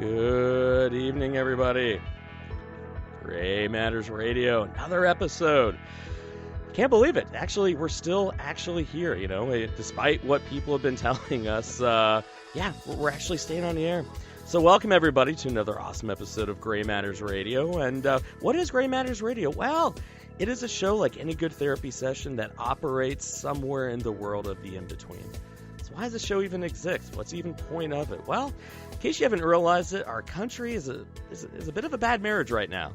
Good evening, everybody. Gray Matters Radio, another episode. Can't believe it. Actually, we're still here, despite what people have been telling us. We're actually staying on the air. So welcome, everybody, to another awesome episode of Gray Matters Radio. And what is Gray Matters Radio? Well, it is a show like any good therapy session that operates somewhere in the world of the in-between. So why does the show even exist? What's even the point of it? Well, in case you haven't realized it, our country is a bit of a bad marriage right now.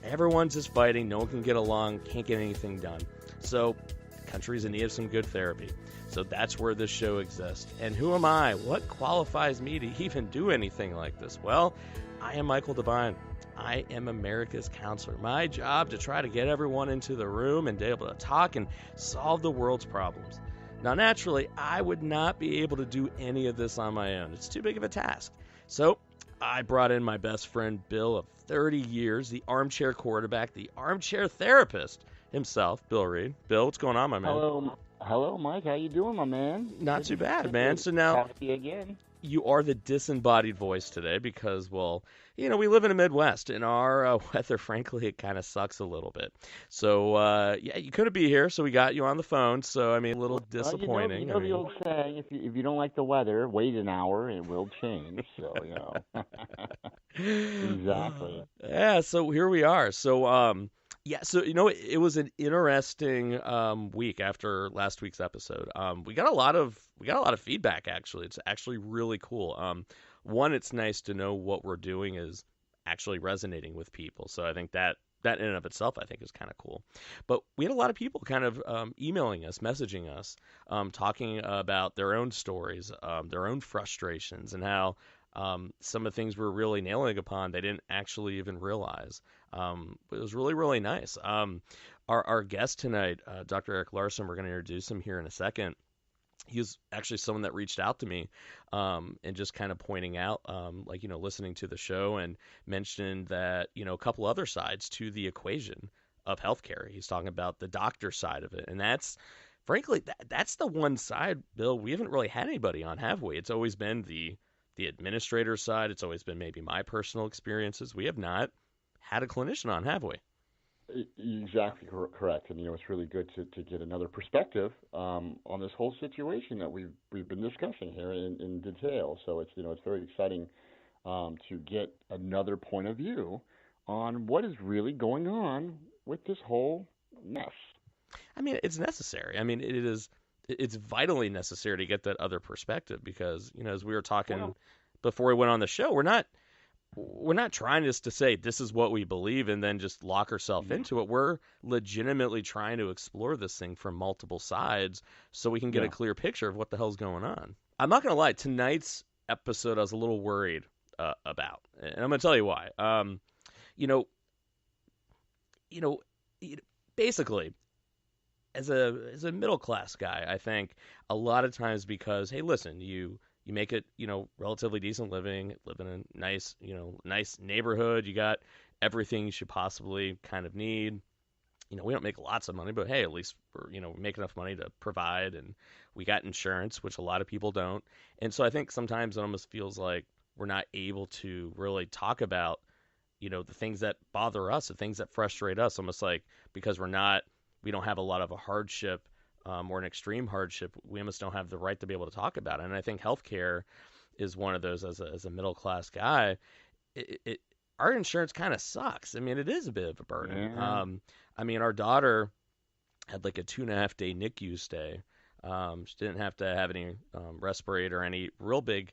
Everyone's just fighting. No one can get along. Can't get anything done. So the country's in need of some good therapy. So that's where this show exists. And who am I? What qualifies me to even do anything like this? Well, I am Michael Devine. I am America's counselor. My job to try to get everyone into the room and be able to talk and solve the world's problems. Now, naturally, I would not be able to do any of this on my own. It's too big of a task. So I brought in my best friend, Bill, of 30 years, the armchair quarterback, the armchair therapist himself, Bill Reed. Bill, what's going on, my man? Hello, Mike. How you doing, my man? Not too bad, man. So now, talk to you again. You are the disembodied voice today because, well, we live in the Midwest, and our weather, frankly, it kind of sucks a little bit. So, you couldn't be here, so we got you on the phone. So, a little disappointing. You know the old saying, if you don't like the weather, wait an hour, and it will change. So, Exactly. Yeah, so here we are. So, it was an interesting week after last week's episode. We got a lot of feedback. Actually, it's actually really cool. One, it's nice to know what we're doing is actually resonating with people. So I think that in and of itself, I think, is kind of cool. But we had a lot of people kind of emailing us, messaging us, talking about their own stories, their own frustrations, and how some of the things we're really nailing upon they didn't actually even realize. It was really, really nice. Our guest tonight, Dr. Eric Larson, we're going to introduce him here in a second. He was actually someone that reached out to me and just kind of pointing out, listening to the show and mentioned that, a couple other sides to the equation of healthcare. He's talking about the doctor side of it. And that's, frankly, that's the one side, Bill, we haven't really had anybody on, have we? It's always been the administrator side. It's always been maybe my personal experiences. We have not had a clinician on, have we? Exactly correct. And it's really good to get another perspective on this whole situation that we've been discussing here in detail. So it's it's very exciting to get another point of view on what is really going on with this whole mess. It's necessary. It's vitally necessary to get that other perspective because, as we were talking before we went on the show, we're not trying just to say this is what we believe and then just lock ourselves into it. We're legitimately trying to explore this thing from multiple sides so we can get a clear picture of what the hell's going on. I'm not going to lie. Tonight's episode I was a little worried about, and I'm going to tell you why. Basically, as a middle class guy, I think a lot of times because, hey, listen, you make it, relatively decent living, live in a nice, nice neighborhood. You got everything you should possibly kind of need. We don't make lots of money, but hey, at least we make enough money to provide, and we got insurance, which a lot of people don't. And so I think sometimes it almost feels like we're not able to really talk about, the things that bother us, the things that frustrate us, almost like because we don't have a lot of a hardship or an extreme hardship, we almost don't have the right to be able to talk about it. And I think healthcare is one of those. As a middle class guy, our insurance kind of sucks. It is a bit of a burden. Yeah. Our daughter had like a 2.5 day NICU stay. She didn't have to have any respirator or any real big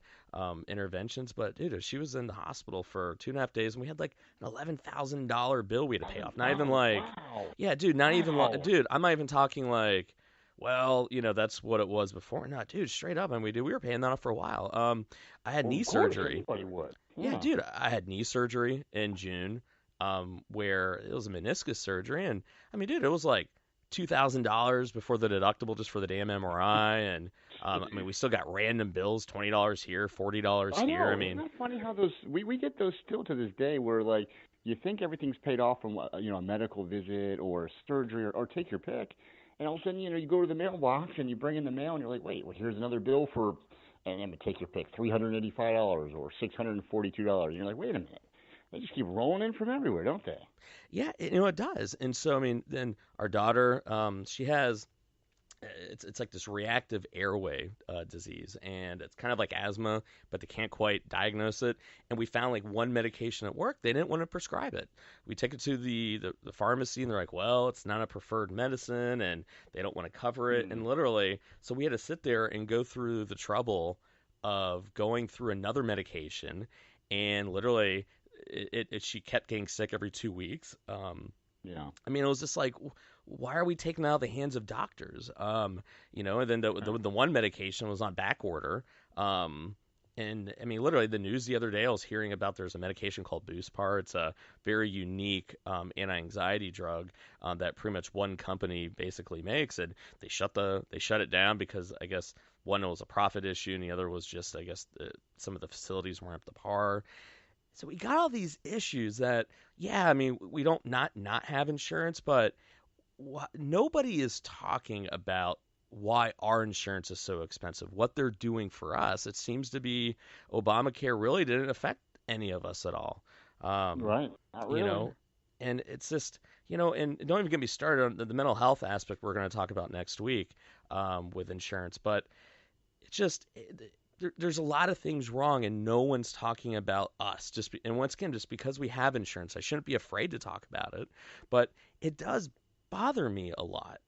interventions, but dude, she was in the hospital for 2.5 days, and we had like an $11,000 bill we had to pay off. Not even like, wow. Yeah, dude, not even, Wow. dude, I'm not even talking like, well, that's what it was before. No, dude, straight up, we were paying that off for a while. I had knee Of course, surgery. anybody would. Yeah, dude, I had knee surgery in June, where it was a meniscus surgery, and dude, it was like $2,000 before the deductible just for the damn MRI, and we still got random bills, $20 here, $40 I here. know. Isn't that funny how those we get those still to this day where like you think everything's paid off from a medical visit or surgery or take your pick, and all of a sudden you go to the mailbox and you bring in the mail and you're like, wait, well, here's another bill for and then take your pick, $385 or $642. And you're like, wait a minute, they just keep rolling in from everywhere, don't they? Yeah, it does. And so, I mean, then our daughter, she has it's like this reactive airway disease, and it's kind of like asthma, but they can't quite diagnose it. And we found like one medication at work, they didn't want to prescribe it. We take it to the pharmacy, and they're like, well, it's not a preferred medicine, and they don't want to cover it. And literally, so we had to sit there and go through the trouble of going through another medication, and literally, she kept getting sick every 2 weeks. Yeah. I mean, it was just like, why are we taking out of the hands of doctors? And then the one medication was on back order. And I mean, literally, the news the other day, I was hearing about there's a medication called Buspar. It's a very unique anti-anxiety drug that pretty much one company basically makes, and they shut it down because I guess one was a profit issue, and the other was just I guess some of the facilities weren't up to par. So we got all these issues that, yeah, I mean, we don't not have insurance, but nobody is talking about why our insurance is so expensive, what they're doing for us. It seems to be Obamacare really didn't affect any of us at all. Right. Not really. And it's just, and don't even get me started on the mental health aspect we're going to talk about next week with insurance, but it's just... There's a lot of things wrong, and no one's talking about us. And once again, just because we have insurance, I shouldn't be afraid to talk about it, but it does bother me a lot.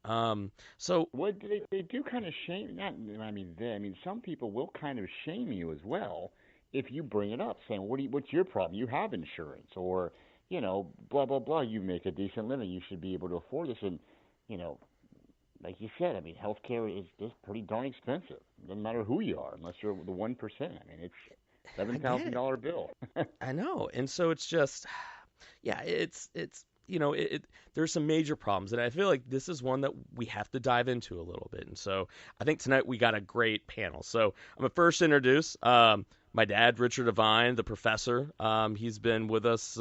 So what they do kind of shame. Not, I mean, some people will kind of shame you as well if you bring it up, saying, "What's your problem? You have insurance, or blah blah blah. You make a decent living. You should be able to afford this." And like you said, I mean, healthcare is just pretty darn expensive. It doesn't matter who you are, unless you're the 1%. I mean, it's $7,000 bill. I know, and so it's just, yeah, it's there's some major problems, and I feel like this is one that we have to dive into a little bit. And so I think tonight we got a great panel. So I'm gonna first introduce my dad, Richard Devine, the professor. He's been with us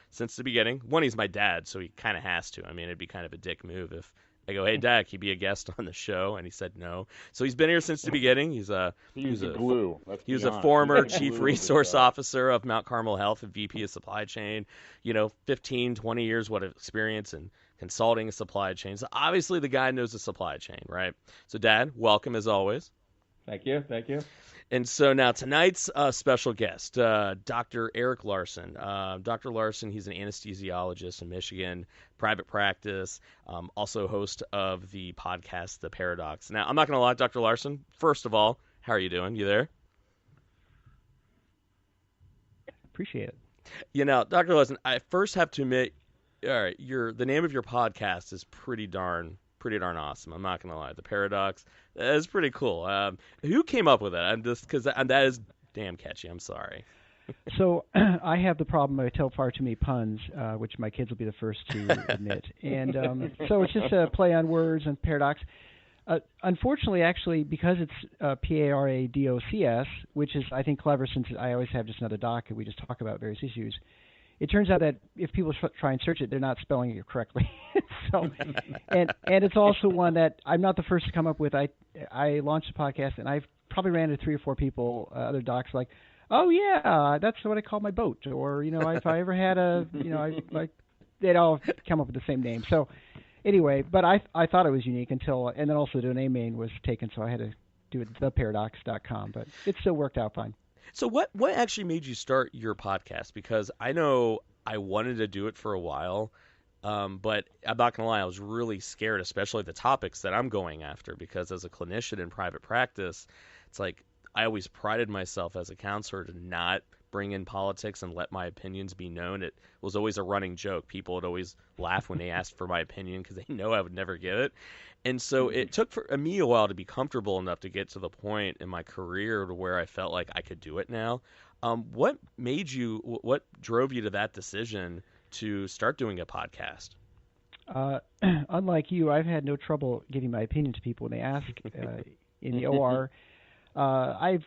since the beginning. One, he's my dad, so he kind of has to. I mean, it'd be kind of a dick move if I go, hey, Dad, can you be a guest on the show? And he said no. So he's been here since the beginning. He was a former chief resource officer of Mount Carmel Health and VP of supply chain. 15, 20 years what of experience in consulting a supply chain. So obviously the guy knows the supply chain, right? So Dad, welcome as always. Thank you. And so now tonight's special guest, Dr. Eric Larson. Dr. Larson, he's an anesthesiologist in Michigan, private practice, also host of the podcast, The Paradox. Now, I'm not going to lie, Dr. Larson, first of all, how are you doing? You there? Appreciate it. Dr. Larson, I first have to admit, all right, the name of your podcast is pretty darn awesome. I'm not going to lie. The Paradox, that is pretty cool. Who came up with it? I'm just because that is damn catchy. I'm sorry. So I have the problem. I tell far too many puns, which my kids will be the first to admit. And so it's just a play on words and paradox. Unfortunately, actually, because it's Paradocs, which is, I think, clever since I always have just another doc and we just talk about various issues. It turns out that if people try and search it, they're not spelling it correctly. So, and it's also one that I'm not the first to come up with. I launched a podcast, and I've probably ran into 3 or 4 people, other docs, like, oh yeah, that's what I call my boat, or if I ever had they'd all come up with the same name. So anyway, but I thought it was unique and then also the domain was taken, so I had to do it theparadox.com, but it still worked out fine. So what actually made you start your podcast? Because I know I wanted to do it for a while, but I'm not going to lie, I was really scared, especially the topics that I'm going after, because as a clinician in private practice, it's like I always prided myself as a counselor to not bring in politics and let my opinions be known. It was always a running joke. People would always laugh when they asked for my opinion because they know I would never give it. And so it took for me a while to be comfortable enough to get to the point in my career to where I felt like I could do it now. What drove you to that decision to start doing a podcast? Unlike you, I've had no trouble giving my opinion to people when they ask in the OR. I've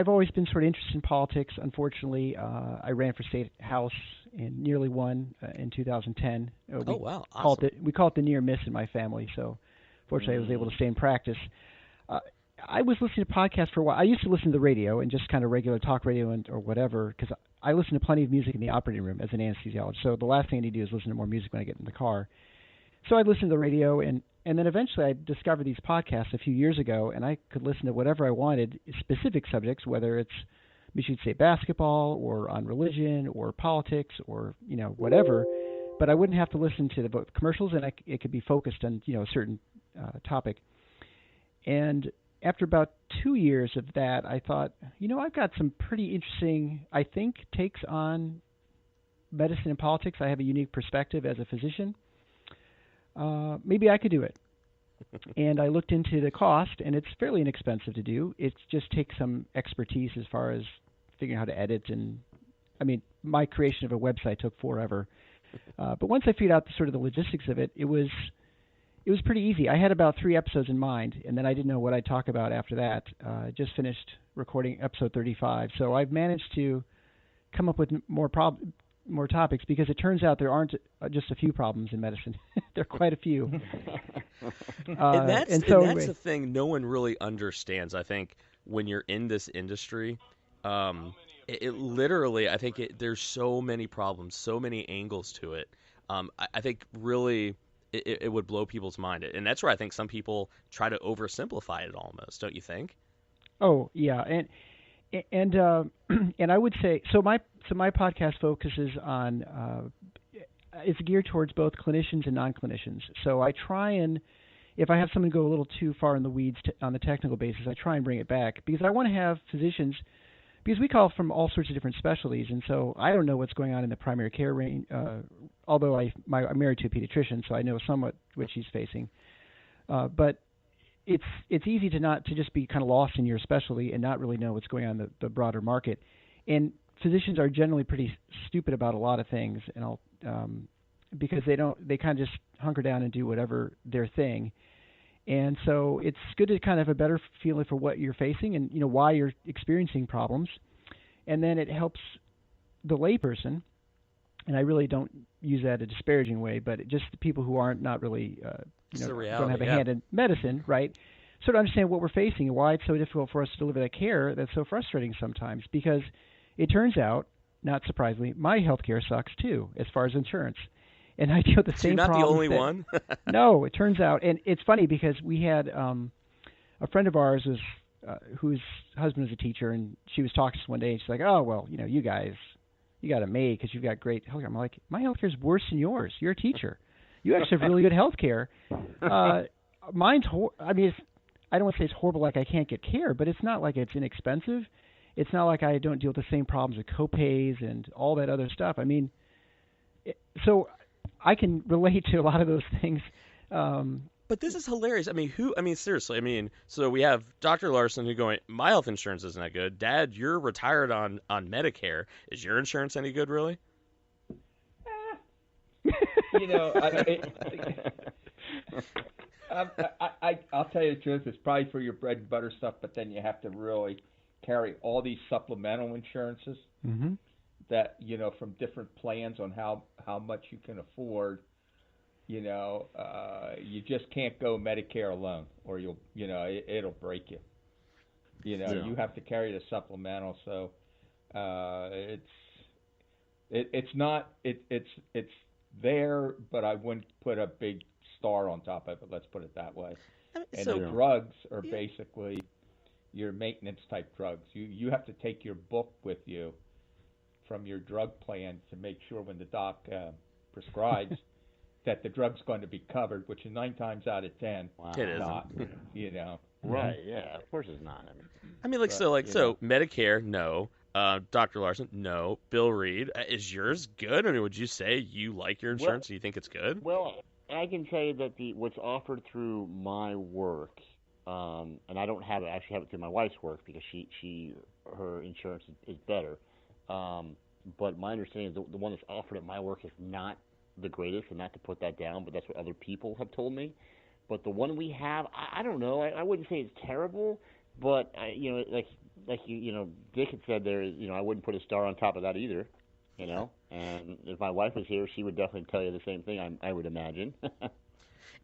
always been sort of interested in politics. Unfortunately, I ran for state house and nearly won in 2010. Oh wow! Awesome. We call it the near miss in my family. So, fortunately, I was able to stay in practice. I was listening to podcasts for a while. I used to listen to the radio and just kind of regular talk radio or whatever, because I listen to plenty of music in the operating room as an anesthesiologist. So the last thing I need to do is listen to more music when I get in the car. So I'd listen to the radio, and then eventually I discovered these podcasts a few years ago, and I could listen to whatever I wanted, specific subjects, whether it's, we should say, basketball or on religion or politics or, whatever. But I wouldn't have to listen to the commercials, and it could be focused on, a certain topic. And after about 2 years of that, I thought, I've got some pretty interesting, I think, takes on medicine and politics. I have a unique perspective as a physician. Maybe I could do it. And I looked into the cost, and it's fairly inexpensive to do. It just takes some expertise as far as figuring out how to edit. And, my creation of a website took forever. But once I figured out sort of the logistics of it, it was pretty easy. I had about 3 episodes in mind, and then I didn't know what I'd talk about after that. I just finished recording episode 35. So I've managed to come up with more topics, because it turns out there aren't just a few problems in medicine. There are quite a few. And that's the thing no one really understands, I think, when you're in this industry. It literally, I think there's so many problems, so many angles to it. I think really it would blow people's mind. And that's where I think some people try to oversimplify it almost, don't you think? Oh, yeah. And I would say, so my podcast focuses on, it's geared towards both clinicians and non-clinicians. So I try and, if I have someone go a little too far in the weeds on the technical basis, I try and bring it back, because I want to have physicians, because we call from all sorts of different specialties, and so I don't know what's going on in the primary care range, although I'm married to a pediatrician, so I know somewhat what she's facing. But it's easy to just be kind of lost in your specialty and not really know what's going on in the broader market. And physicians are generally pretty stupid about a lot of things, and because they kind of just hunker down and do whatever their thing. And so it's good to kind of have a better feeling for what you're facing and why you're experiencing problems, and then it helps the layperson. And I really don't use that in a disparaging way, but just the people who not really don't have a hand in medicine, right? Sort of understand what we're facing and why it's so difficult for us to deliver that care that's so frustrating sometimes. Because it turns out, not surprisingly, my healthcare sucks too, as far as insurance. And I deal with the same problems. You're not the only one? No, it turns out. And it's funny, because we had a friend of ours whose husband is a teacher, and she was talking to us one day, and she's like, oh, well, you guys, you got it made because you've got great healthcare. I'm like, my healthcare is worse than yours. You're a teacher. You actually have really good healthcare. Mine's I don't want to say it's horrible, like I can't get care, but it's not like it's inexpensive. It's not like I don't deal with the same problems with copays and all that other stuff. So I can relate to a lot of those things. But this is hilarious. Seriously. So we have Dr. Larson who going, my health insurance isn't that good. Dad, you're retired on Medicare. Is your insurance any good, really? I'll tell you the truth. It's probably for your bread and butter stuff, but then you have to really carry all these supplemental insurances. Mm-hmm. That from different plans on how much you can afford. You just can't go Medicare alone, or it'll break you. You have to carry the supplemental. So it's there, but I wouldn't put a big star on top of it. Let's put it that way. And the drugs are basically your maintenance type drugs. You have to take your book with you from your drug plan to make sure when the doc prescribes that the drug's going to be covered, which is 9 times out of 10 it isn't. not. Right? Yeah, of course it's not. So Medicare, no. Dr. Larson, no. Bill Reed, is yours good? Would you say you like your insurance? Do you think it's good? Well, I can tell you that what's offered through my work, and I don't have it. I actually have it through my wife's work because her insurance is better. But my understanding is the one that's offered at my work is not the greatest, and not to put that down, but that's what other people have told me. But the one we have, I don't know. I wouldn't say it's terrible, but like Dick had said there, I wouldn't put a star on top of that either. And if my wife was here, she would definitely tell you the same thing. I would imagine.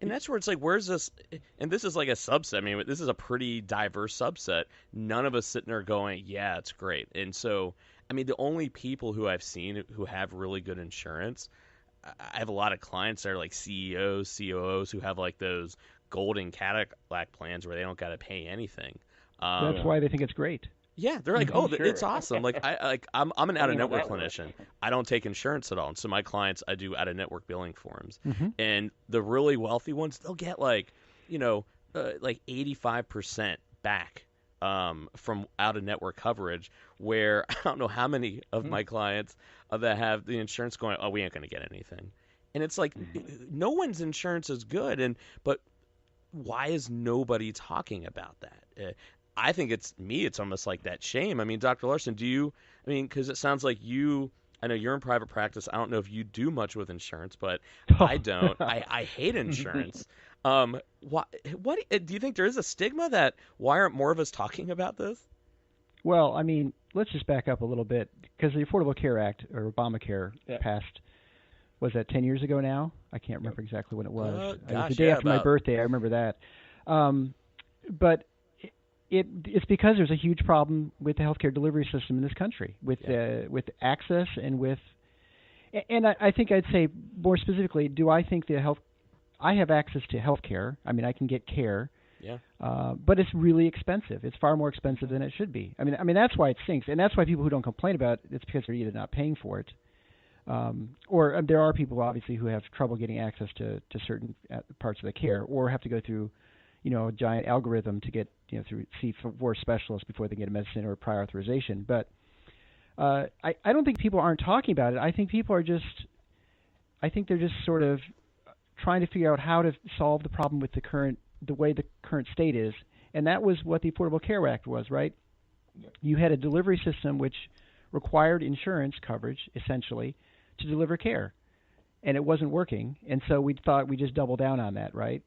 And that's where it's like, where's this? And this is like a subset. I mean, this is a pretty diverse subset. None of us sitting there going, yeah, it's great. And so, I mean, the only people who I've seen who have really good insurance, I have a lot of clients that are like CEOs, COOs who have like those golden Cadillac plans where they don't got to pay anything. That's why they think it's great. Yeah, they're like, oh, Sure. it's awesome. Like I'm an out of network clinician. I don't take insurance at all, and so my clients, I do out of network billing forms. And the really wealthy ones, they'll get like 85% back from out of network coverage. Where I don't know how many of my clients that have the insurance going, oh, we ain't going to get anything, and it's like no one's insurance is good, but why is nobody talking about that? I think it's almost like that shame. I mean, Dr. Larson, because it sounds like I know you're in private practice. I don't know if you do much with insurance, but I don't. I hate insurance. What do you think there is a stigma that why aren't more of us talking about this? Well, I mean, let's just back up a little bit because the Affordable Care Act or Obamacare passed, was that 10 years ago now? I can't remember exactly when it was. It was the day after my birthday. I remember that. But it's because there's a huge problem with the healthcare delivery system in this country, with access and with. And I think I'd say more specifically, do I think I have access to healthcare? I mean, I can get care. Yeah. But it's really expensive. It's far more expensive than it should be. I mean that's why it stinks, and that's why people who don't complain about it, it's because they're either not paying for it, or there are people obviously who have trouble getting access to certain parts of the care, or have to go through, a giant algorithm to get see four specialists before they get a medicine or prior authorization. But I don't think people aren't talking about it. I think people are they're just sort of trying to figure out how to solve the problem with the way the current state is, and that was what the Affordable Care Act was, right? Yeah. You had a delivery system which required insurance coverage, essentially, to deliver care, and it wasn't working, and so we thought we'd just double down on that, right?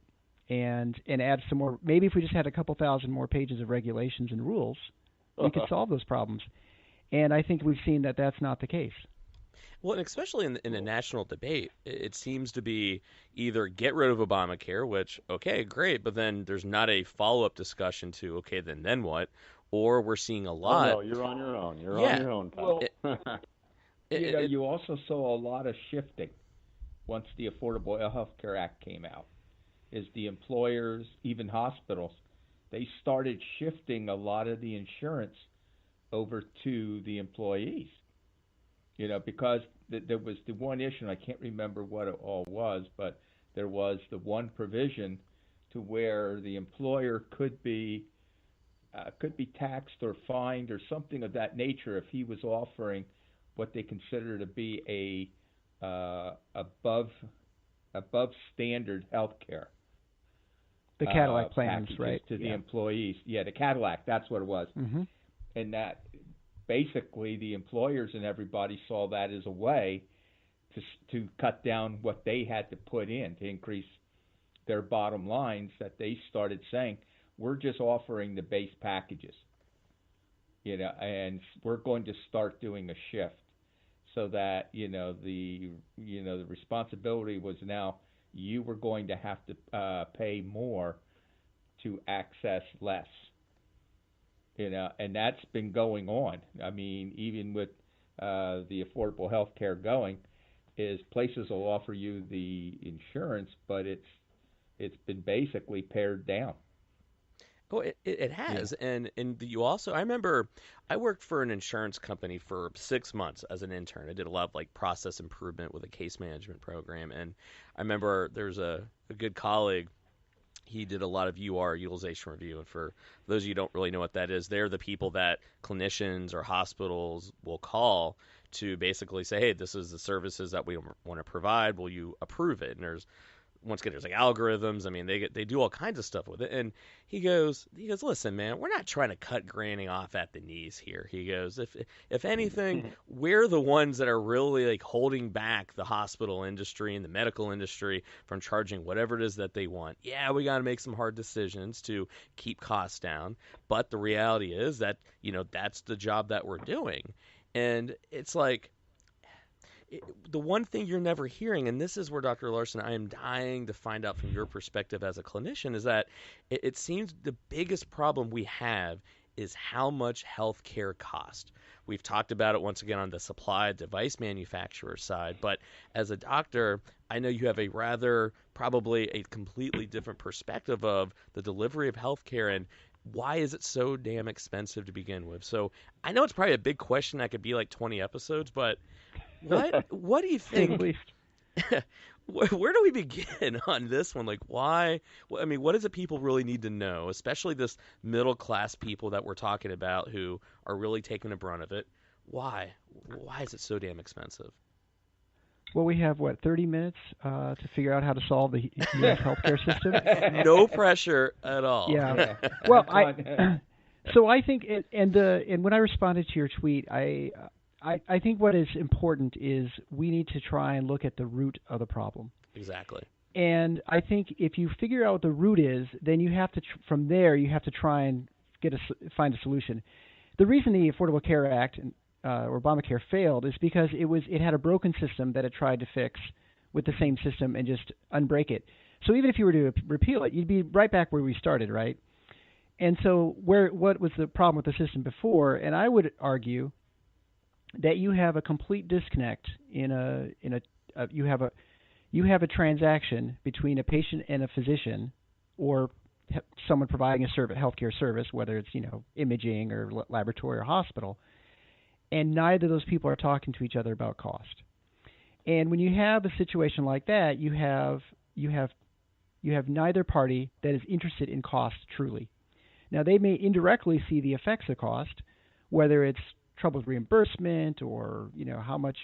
And add some more. Maybe if we just had a couple thousand more pages of regulations and rules, we could solve those problems. And I think we've seen that that's not the case. Well, and especially in the national debate, it seems to be either get rid of Obamacare, which, okay, great, but then there's not a follow-up discussion to, okay, then what? Or we're seeing a lot. Oh, no, you're on your own. You're on your own, pal. Well, you also saw a lot of shifting once the Affordable Health Care Act came out. Is the employers, even hospitals, they started shifting a lot of the insurance over to the employees. Because there was the one issue, and I can't remember what it all was, but there was the one provision to where the employer could be taxed or fined or something of that nature if he was offering what they consider to be above standard health care. The Cadillac plans, right? To the employees. Yeah, the Cadillac, that's what it was. Mm-hmm. And that basically the employers and everybody saw that as a way to cut down what they had to put in to increase their bottom lines, that they started saying, we're just offering the base packages, and we're going to start doing a shift so that, the responsibility was now you were going to have to pay more to access less. And that's been going on. I mean, even with the affordable health care going, is places will offer you the insurance, but it's been basically pared down. Oh, it has. Yeah. And you also, I remember I worked for an insurance company for 6 months as an intern. I did a lot of like process improvement with a case management program. And I remember there's a good colleague. He did a lot of utilization review. And for those of you who don't really know what that is, they're the people that clinicians or hospitals will call to basically say, hey, this is the services that we want to provide. Will you approve it? And there's like algorithms. I mean, they do all kinds of stuff with it. And he goes, listen, man, we're not trying to cut granny off at the knees here. He goes, if anything, we're the ones that are really like holding back the hospital industry and the medical industry from charging whatever it is that they want. Yeah, we got to make some hard decisions to keep costs down. But the reality is that, that's the job that we're doing. And it's like, the one thing you're never hearing, and this is where Dr. Larson, I am dying to find out from your perspective as a clinician, is that it seems the biggest problem we have is how much healthcare costs. We've talked about it once again on the supply device manufacturer side, but as a doctor, I know you have a rather probably a completely different perspective of the delivery of healthcare and why is it so damn expensive to begin with. So I know it's probably a big question that could be like 20 episodes, but what do you think? Where do we begin on this one? Like, why? I mean, what is it people really need to know, especially this middle class people that we're talking about who are really taking the brunt of it? Why? Why is it so damn expensive? Well, we have 30 minutes to figure out how to solve the U.S. healthcare system. No pressure at all. Yeah. Well, so I think, and when I responded to your tweet, I think what is important is we need to try and look at the root of the problem. Exactly. And I think if you figure out what the root is, then you have to, from there, you have to try and find a solution. The reason the Affordable Care Act or Obamacare failed is because it had a broken system that it tried to fix with the same system and just unbreak it. So even if you were to repeal it, you'd be right back where we started, right? And so what was the problem with the system before? And I would argue that you have a complete disconnect you have a transaction between a patient and a physician or someone providing a healthcare service, whether it's imaging or laboratory or hospital, and neither of those people are talking to each other about cost. And when you have a situation like that, you have neither party that is interested in cost truly. Now they may indirectly see the effects of cost, whether it's trouble with reimbursement or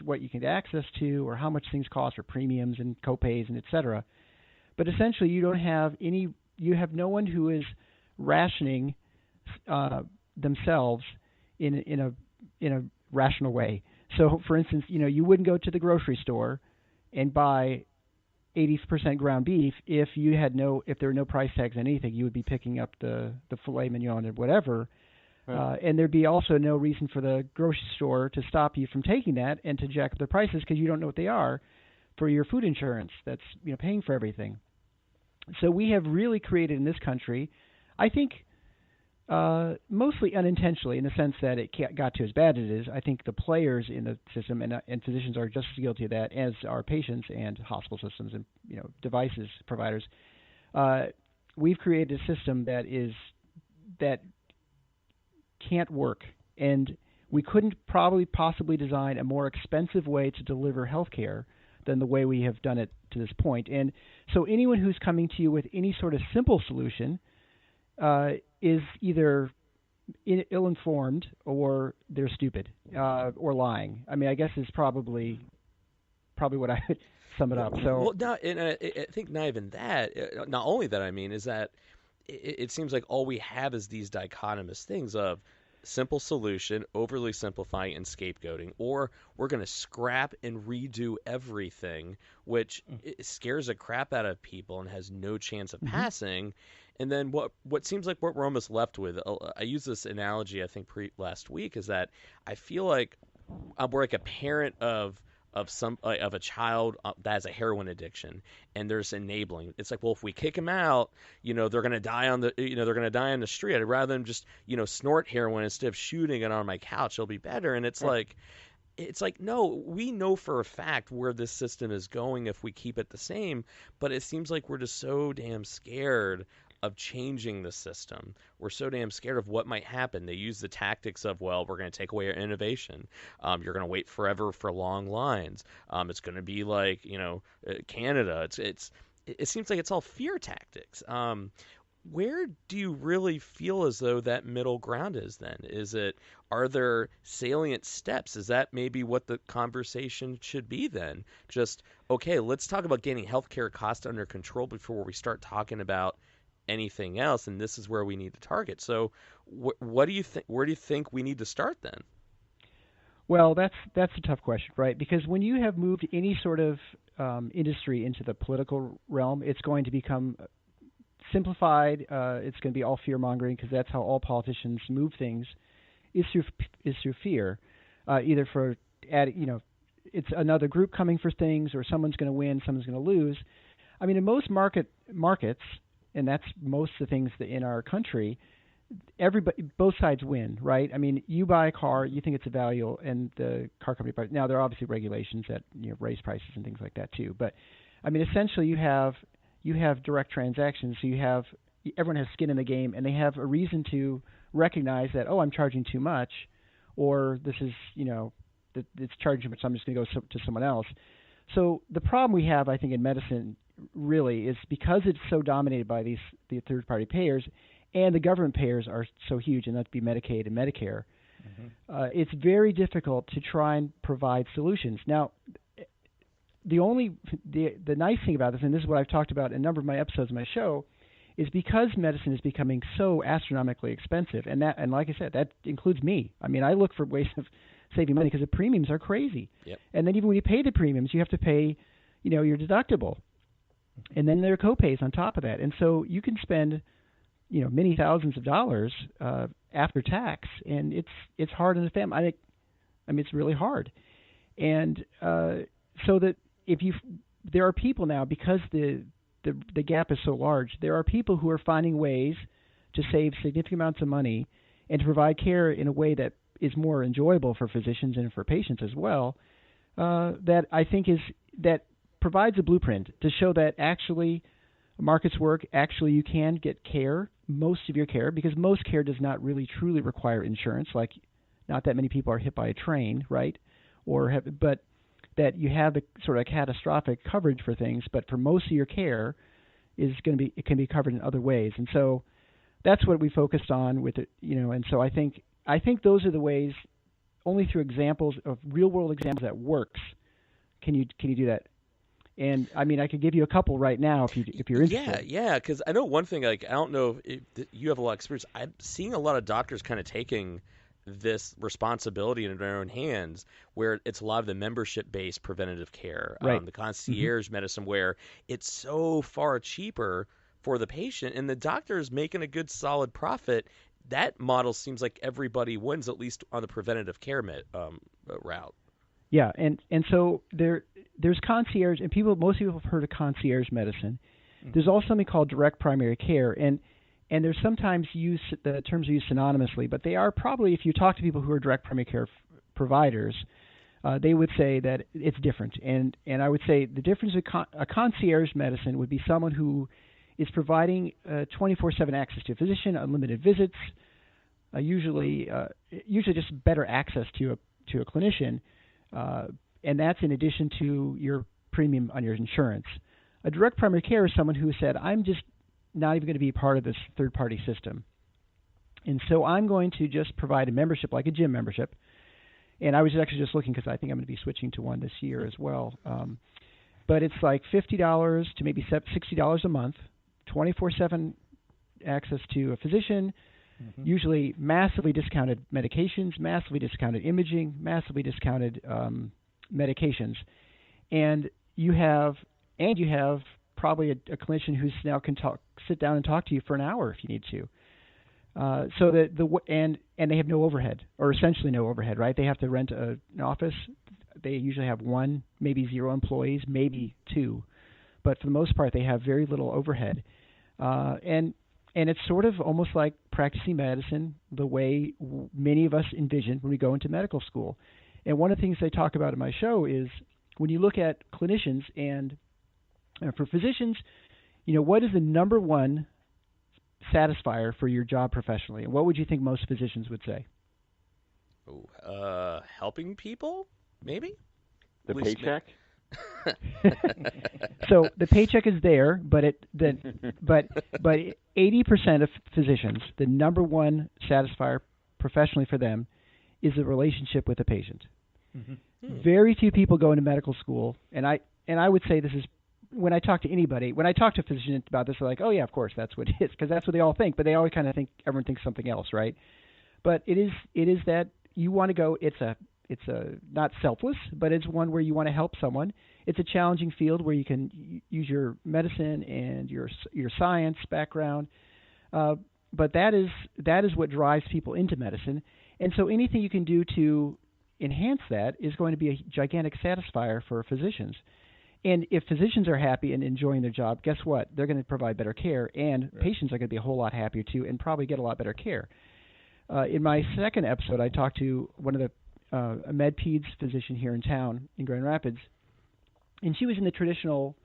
what you can get access to or how much things cost or premiums and copays and et cetera. But essentially you have no one who is rationing themselves in a rational way. So for instance, you wouldn't go to the grocery store and buy 80% ground beef if there were no price tags on anything. You would be picking up the filet mignon or whatever. And there'd be also no reason for the grocery store to stop you from taking that and to jack up the prices because you don't know what they are for your food insurance that's paying for everything. So we have really created in this country, I think, mostly unintentionally in the sense that it got to as bad as it is. I think the players in the system and physicians are just as guilty of that as are patients and hospital systems and devices providers. We've created a system that can't work, and we couldn't possibly design a more expensive way to deliver healthcare than the way we have done it to this point. And so anyone who's coming to you with any sort of simple solution is either ill-informed or they're stupid or lying. I mean, I guess is probably what I would sum it up. So, and I think not even that. Not only that, I mean, is that it seems like all we have is these dichotomous things of simple solution, overly simplifying, and scapegoating, or we're going to scrap and redo everything, which scares the crap out of people and has no chance of passing. And then what seems like what we're almost left with, I used this analogy I think last week, is that I feel like we're like a parent of a child that has a heroin addiction, and there's enabling. It's like, well, if we kick them out, they're going to die on the street. I'd rather them just snort heroin instead of shooting it on my couch. It'll be better. And it's like no, we know for a fact where this system is going if we keep it the same, but it seems like we're just so damn scared of changing the system. We're so damn scared of what might happen. They use the tactics of, well, we're going to take away your innovation. You're going to wait forever for long lines. It's going to be like, Canada. It seems like it's all fear tactics. Where do you really feel as though that middle ground is then? Are there salient steps? Is that maybe what the conversation should be then? Just, okay, let's talk about getting healthcare costs under control before we start talking about anything else, and this is where we need to target. So what do you think? Where do you think we need to start then? Well, that's a tough question, right? Because when you have moved any sort of industry into the political realm, it's going to become simplified. It's going to be all fear-mongering because that's how all politicians move things, is through fear, either for it's another group coming for things, or someone's going to win, someone's going to lose. I mean, in most markets, and that's most of the things that in our country, both sides win, right? I mean, you buy a car, you think it's a value, and the car company buys. Now there are obviously regulations that raise prices and things like that too. But I mean, essentially, you have direct transactions, so everyone has skin in the game, and they have a reason to recognize that, oh, I'm charging too much, or this is it's charging too much, so I'm just going to go to someone else. So the problem we have, I think, in medicine really is because it's so dominated by the third-party payers, and the government payers are so huge, and that'd be Medicaid and Medicare. It's very difficult to try and provide solutions. Now, the nice thing about this, and this is what I've talked about in a number of my episodes of my show, is because medicine is becoming so astronomically expensive, and like I said, that includes me. I mean, I look for ways of saving money because the premiums are crazy. Yep. And then even when you pay the premiums, you have to pay, your deductible, and then there are co-pays on top of that, and so you can spend many thousands of dollars after tax, and it's hard on the family. I mean, it's really hard, and so that there are people now, because the gap is so large, there are people who are finding ways to save significant amounts of money and to provide care in a way that is more enjoyable for physicians and for patients as well. That I think that provides a blueprint to show that actually markets work. Actually, you can get care, most of your care, because most care does not really truly require insurance. Like, not that many people are hit by a train, right? But that you have a sort of catastrophic coverage for things. But for most of your care, it can be covered in other ways. And so that's what we focused on with it, And so I think those are the ways. Only through examples of real world examples that works can you do that. And I mean, I could give you a couple right now if you're interested. Yeah, because I know one thing. Like, I don't know if you have a lot of experience. I'm seeing a lot of doctors kind of taking this responsibility in their own hands, where it's a lot of the membership-based preventative care, right. The concierge medicine, where it's so far cheaper for the patient, and the doctor is making a good, solid profit. That model seems like everybody wins, at least on the preventative care route. Yeah, and so there's concierge, and most people have heard of concierge medicine. There's also something called direct primary care, and there's sometimes the terms are used synonymously, but they are probably, if you talk to people who are direct primary care providers, they would say that it's different. And I would say the difference with a concierge medicine would be someone who is providing 24/7 access to a physician, unlimited visits, usually just better access to a clinician. And that's in addition to your premium on your insurance. A direct primary care is someone who said, I'm just not even going to be part of this third-party system. And so I'm going to just provide a membership, like a gym membership. And I was actually just looking because I think I'm going to be switching to one this year as well. But it's like $50 to maybe $60 a month, 24/7 access to a physician, usually massively discounted medications, massively discounted imaging, massively discounted medications, and you have probably a clinician who's now can sit down and talk to you for an hour if you need to. So that and they have no overhead, or essentially no overhead, right? They have to rent an office. They usually have one, maybe 0 employees, maybe 2, but for the most part, they have very little overhead, and it's sort of almost like practicing medicine the way many of us envision when we go into medical school. And one of the things I talk about in my show is when you look at clinicians and for physicians, what is the number one satisfier for your job professionally? And what would you think most physicians would say? Helping people, maybe? The paycheck? So the paycheck is there, but 80% of physicians, the number one satisfier professionally for them is the relationship with the patient. Very few people go into medical school, and I would say this is when I talk to anybody, when I talk to a physician about this, they're like, oh yeah, of course that's what it is, because that's what they all think, but they always kind of think everyone thinks something else, right? But it is that you want to go. It's a not selfless, but it's one where you want to help someone. It's a challenging field where you can use your medicine and your science background, but that is what drives people into medicine. And so anything you can do to enhance that is going to be a gigantic satisfier for physicians. And if physicians are happy and enjoying their job, guess what? They're going to provide better care, and patients are going to be a whole lot happier too, and probably get a lot better care. In my second episode, I talked to one of the a med peds physician here in town in Grand Rapids, and she was in the traditional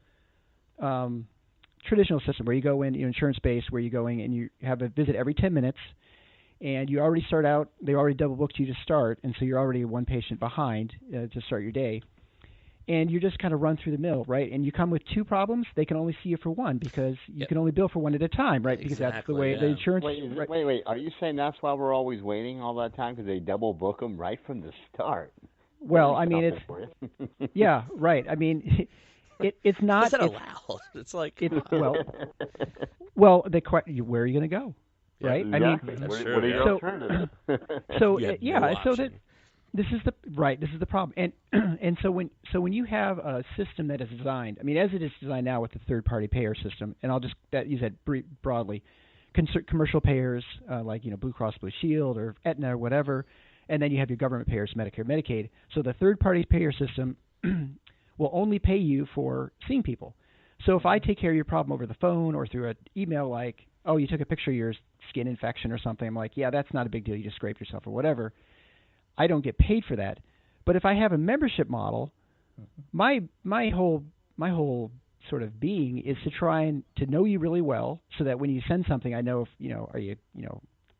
system where you go in, insurance-based, where you're going and you have a visit every 10 minutes, and you already start out. They already double booked you to start, and so you're already one patient behind to start your day. And you just kind of run through the mill, right? And you come with two problems, they can only see you for one because you can only bill for one at a time, right? Because that's the way the insurance... Wait. Are you saying that's why we're always waiting all that time? Because they double book them right from the start. Well, I mean, it's... Yeah, right. I mean, it's not... Is that allowed? It's like... Well, where are you going to go, right? Exactly. I mean... What are your alternatives? So that... This is the problem, and so when you have a system that is designed, I mean, as it is designed now with the third-party payer system, and I'll just use that broadly, commercial payers like Blue Cross Blue Shield or Aetna or whatever, and then you have your government payers, Medicare, Medicaid. So the third-party payer system will only pay you for seeing people. So if I take care of your problem over the phone or through an email, like, oh, you took a picture of your skin infection or something, I'm like, yeah, that's not a big deal. You just scraped yourself or whatever. I don't get paid for that. But if I have a membership model, my whole sort of being is to try and to know you really well, so that when you send something, I know if are you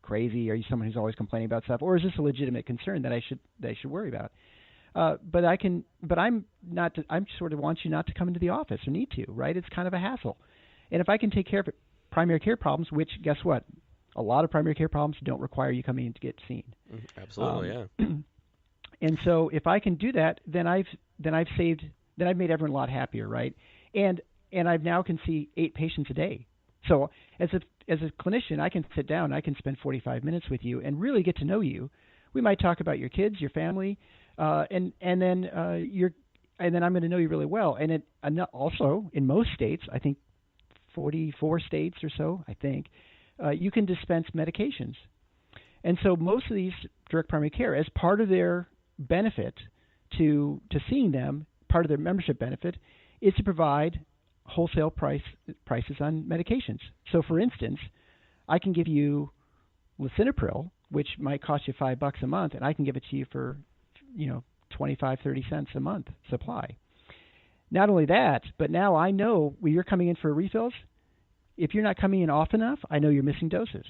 crazy? Are you someone who's always complaining about stuff, or is this a legitimate concern that I should worry about? But I'm not. I'm sort of want you not to come into the office or need to, right? It's kind of a hassle. And if I can take care of primary care problems, which guess what? A lot of primary care problems don't require you coming in to get seen. Absolutely, yeah. And so if I can do that, then I've made everyone a lot happier, right? And I now can see 8 patients a day. So as a clinician, I can sit down, I can spend 45 minutes with you and really get to know you. We might talk about your kids, your family, and then I'm going to know you really well. And also in most states, I think 44 states or so, I think. You can dispense medications. And so most of these direct primary care, as part of their benefit to seeing them, part of their membership benefit, is to provide wholesale prices on medications. So, for instance, I can give you lisinopril, which might cost you $5 a month, and I can give it to you for 25, 30 cents a month supply. Not only that, but now I know when you're coming in for refills, if you're not coming in often enough, I know you're missing doses.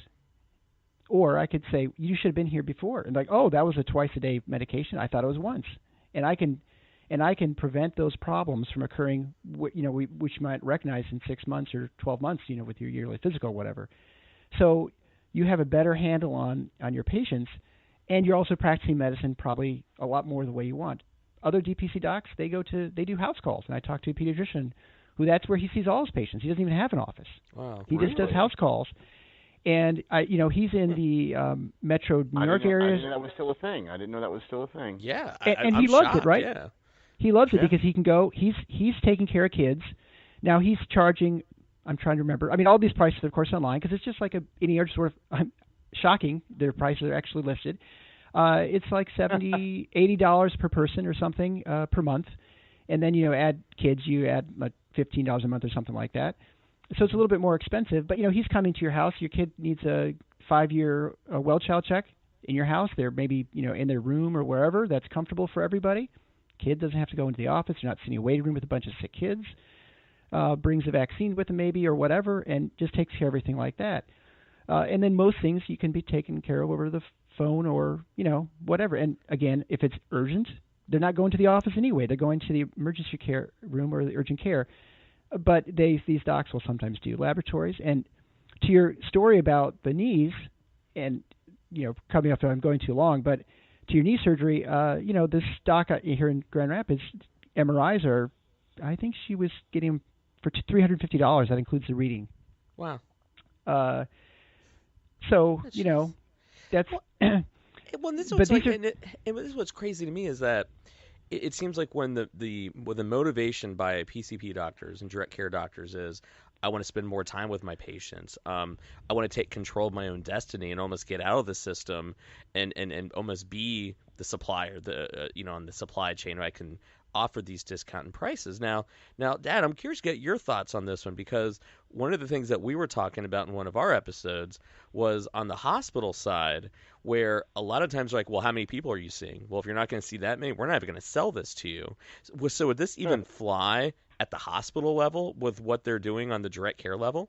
Or I could say, you should have been here before. And like, oh, that was a twice-a-day medication. I thought it was once. And I can prevent those problems from occurring, which you might recognize in 6 months or 12 months, with your yearly physical or whatever. So you have a better handle on your patients, and you're also practicing medicine probably a lot more the way you want. Other DPC docs, they do house calls. And I talked to a pediatrician that's where he sees all his patients. He doesn't even have an office. Wow, he just does house calls. And he's in the metro New York area. I didn't know that was still a thing. Yeah, and I'm he loves shocked, it, right? Yeah. He loves it because he can go. He's taking care of kids. Now he's charging. I'm trying to remember. I mean, all these prices, of course, online because it's just like any other sort of shocking. Their prices are actually listed. It's like $70, $80 per person or something per month, and then add kids, you add like $15 a month or something like that. So it's a little bit more expensive, but he's coming to your house. Your kid needs a 5-year well child check in your house. They're maybe in their room or wherever that's comfortable for everybody. Kid doesn't have to go into the office. You're not sitting in a waiting room with a bunch of sick kids. Brings a vaccine with them maybe or whatever, and just takes care of everything like that. And then most things you can be taken care of over the phone or whatever. And again, if it's urgent, they're not going to the office anyway. They're going to the emergency care room or the urgent care. But these docs will sometimes do laboratories. And to your story about the knees, and coming up, I'm going too long, but to your knee surgery, this doc here in Grand Rapids, MRIs are, I think she was getting them for $350. That includes the reading. Wow. So that's. Well, this is what's crazy to me is that it seems like when the motivation by PCP doctors and direct care doctors is, I want to spend more time with my patients. I want to take control of my own destiny and almost get out of the system and almost be the supplier, on the supply chain where I can offer these discounted prices. Now, Dad, I'm curious to get your thoughts on this one, because one of the things that we were talking about in one of our episodes was on the hospital side, where a lot of times, like, well, how many people are you seeing? Well, if you're not going to see that many, we're not even going to sell this to you. So would this even fly at the hospital level with what they're doing on the direct care level?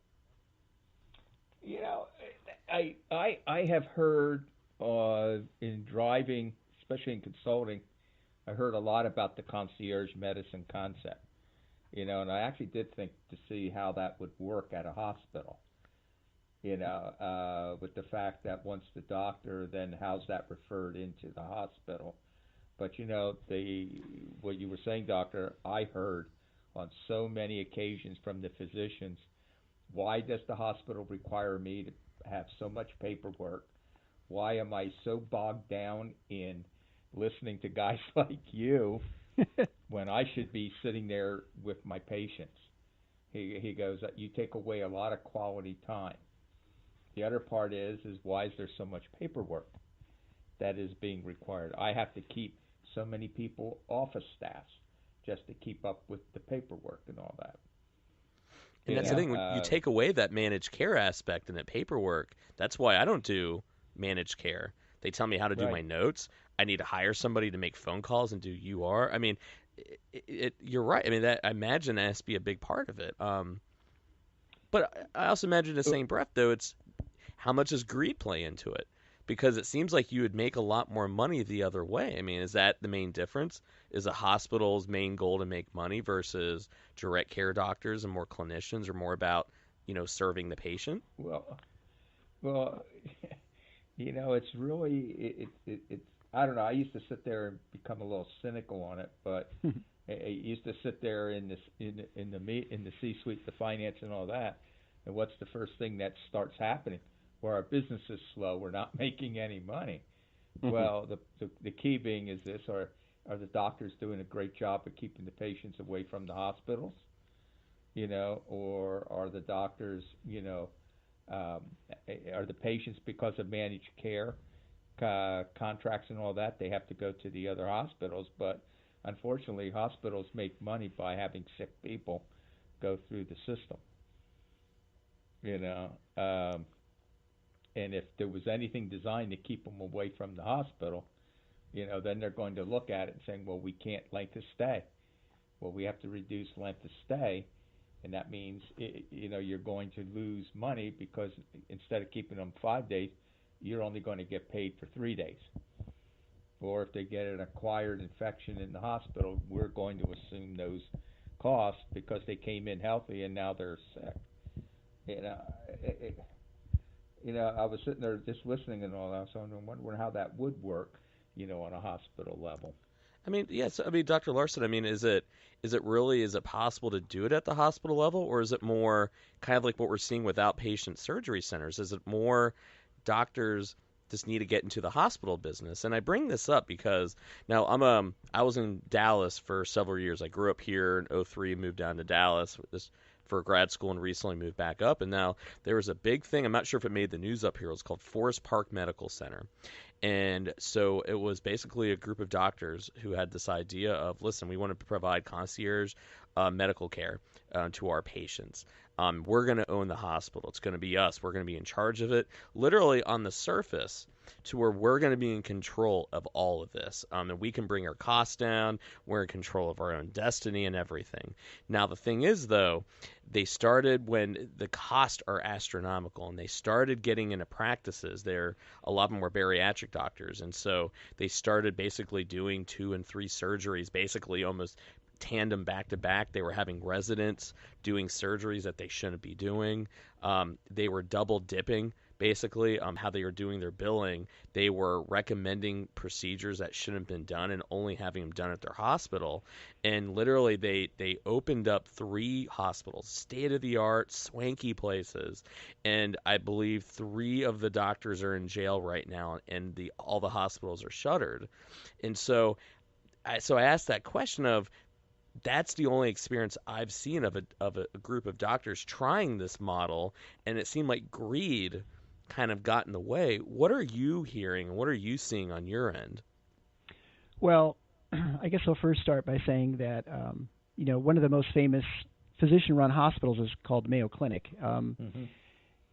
I have heard in driving, especially in consulting, I heard a lot about the concierge medicine concept, and I actually did think to see how that would work at a hospital, with the fact that once the doctor, then how's that referred into the hospital. But, what you were saying, doctor, I heard on so many occasions from the physicians, why does the hospital require me to have so much paperwork? Why am I so bogged down in listening to guys like you when I should be sitting there with my patients? He goes, you take away a lot of quality time. The other part is why is there so much paperwork that is being required? I have to keep so many people off of staff just to keep up with the paperwork and all that. And that's the thing, when you take away that managed care aspect and that paperwork, that's why I don't do managed care. They tell me how to do my notes. I need to hire somebody to make phone calls and do UR. I mean, you're right. I mean, I imagine that has to be a big part of it. But I also imagine in the same breath, though, it's how much does greed play into it? Because it seems like you would make a lot more money the other way. I mean, is that the main difference? Is a hospital's main goal to make money versus direct care doctors and more clinicians are more about, serving the patient? Well, it's really it's I don't know. I used to sit there and become a little cynical on it, but I used to sit there in the C-suite, the finance, and all that. And what's the first thing that starts happening? Where our business is slow, we're not making any money. Well, the key being is this: are the doctors doing a great job of keeping the patients away from the hospitals? Or are the doctors, are the patients, because of managed care contracts and all that, they have to go to the other hospitals? But unfortunately, hospitals make money by having sick people go through the system. And if there was anything designed to keep them away from the hospital, then they're going to look at it and saying, well, we can't length of stay. Well, we have to reduce length of stay, and that means, you're going to lose money because instead of keeping them 5 days, you're only going to get paid for 3 days. Or if they get an acquired infection in the hospital, we're going to assume those costs because they came in healthy and now they're sick. I was sitting there just listening and all that, so I'm wondering how that would work, on a hospital level. I mean, yes. I mean, Dr. Larson, I mean, is it possible to do it at the hospital level, or is it more kind of like what we're seeing with outpatient surgery centers? Is it more doctors just need to get into the hospital business? And I bring this up because now I was in Dallas for several years. I grew up here in 2003, moved down to Dallas for grad school and recently moved back up. And now there was a big thing. I'm not sure if it made the news up here. It was called Forest Park Medical Center. And so it was basically a group of doctors who had this idea of, listen, we want to provide concierge medical care to our patients. We're going to own the hospital. It's going to be us. We're going to be in charge of it, literally on the surface, to where we're going to be in control of all of this. And we can bring our costs down. We're in control of our own destiny and everything. Now, the thing is, though, they started when the costs are astronomical, and they started getting into practices. They're a lot more bariatric doctors, and so they started basically doing 2 and 3 surgeries, basically almost tandem back to back. They were having residents doing surgeries that they shouldn't be doing. They were double dipping, basically, how they were doing their billing. They were recommending procedures that shouldn't have been done and only having them done at their hospital. And literally they opened up 3 hospitals, state-of-the-art, swanky places. And I believe 3 of the doctors are in jail right now, and all the hospitals are shuttered. And so I asked that question of, that's the only experience I've seen of a group of doctors trying this model, and it seemed like greed kind of got in the way. What are you hearing? What are you seeing on your end? Well, I guess I'll first start by saying that one of the most famous physician-run hospitals is called Mayo Clinic, and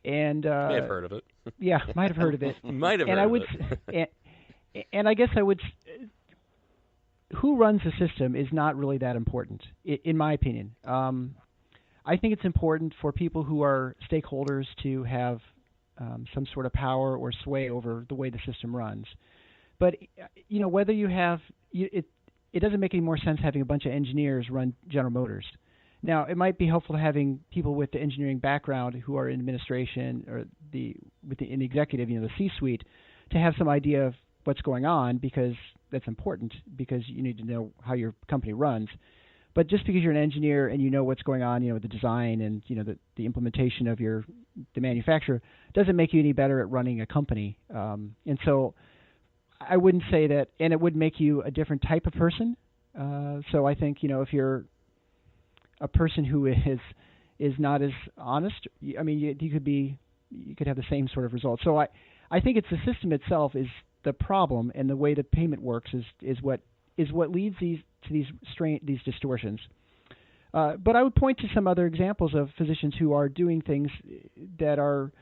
may have heard of it. Yeah, might have heard of it. Might have heard of it. And I guess I would. Who runs the system is not really that important, in my opinion. I think it's important for people who are stakeholders to have some sort of power or sway over the way the system runs. But whether you have it doesn't make any more sense having a bunch of engineers run General Motors. Now, it might be helpful having people with the engineering background who are in administration or in the executive, the C-suite, to have some idea of what's going on, because that's important, because you need to know how your company runs. But just because you're an engineer and you know what's going on, the design and the implementation of the manufacturer, doesn't make you any better at running a company. And so I wouldn't say that, and it would make you a different type of person. So I think if you're a person who is not as honest, I mean, you could have the same sort of results. So I think it's the system itself is the problem, and the way the payment works is what leads to these distortions. But I would point to some other examples of physicians who are doing things that are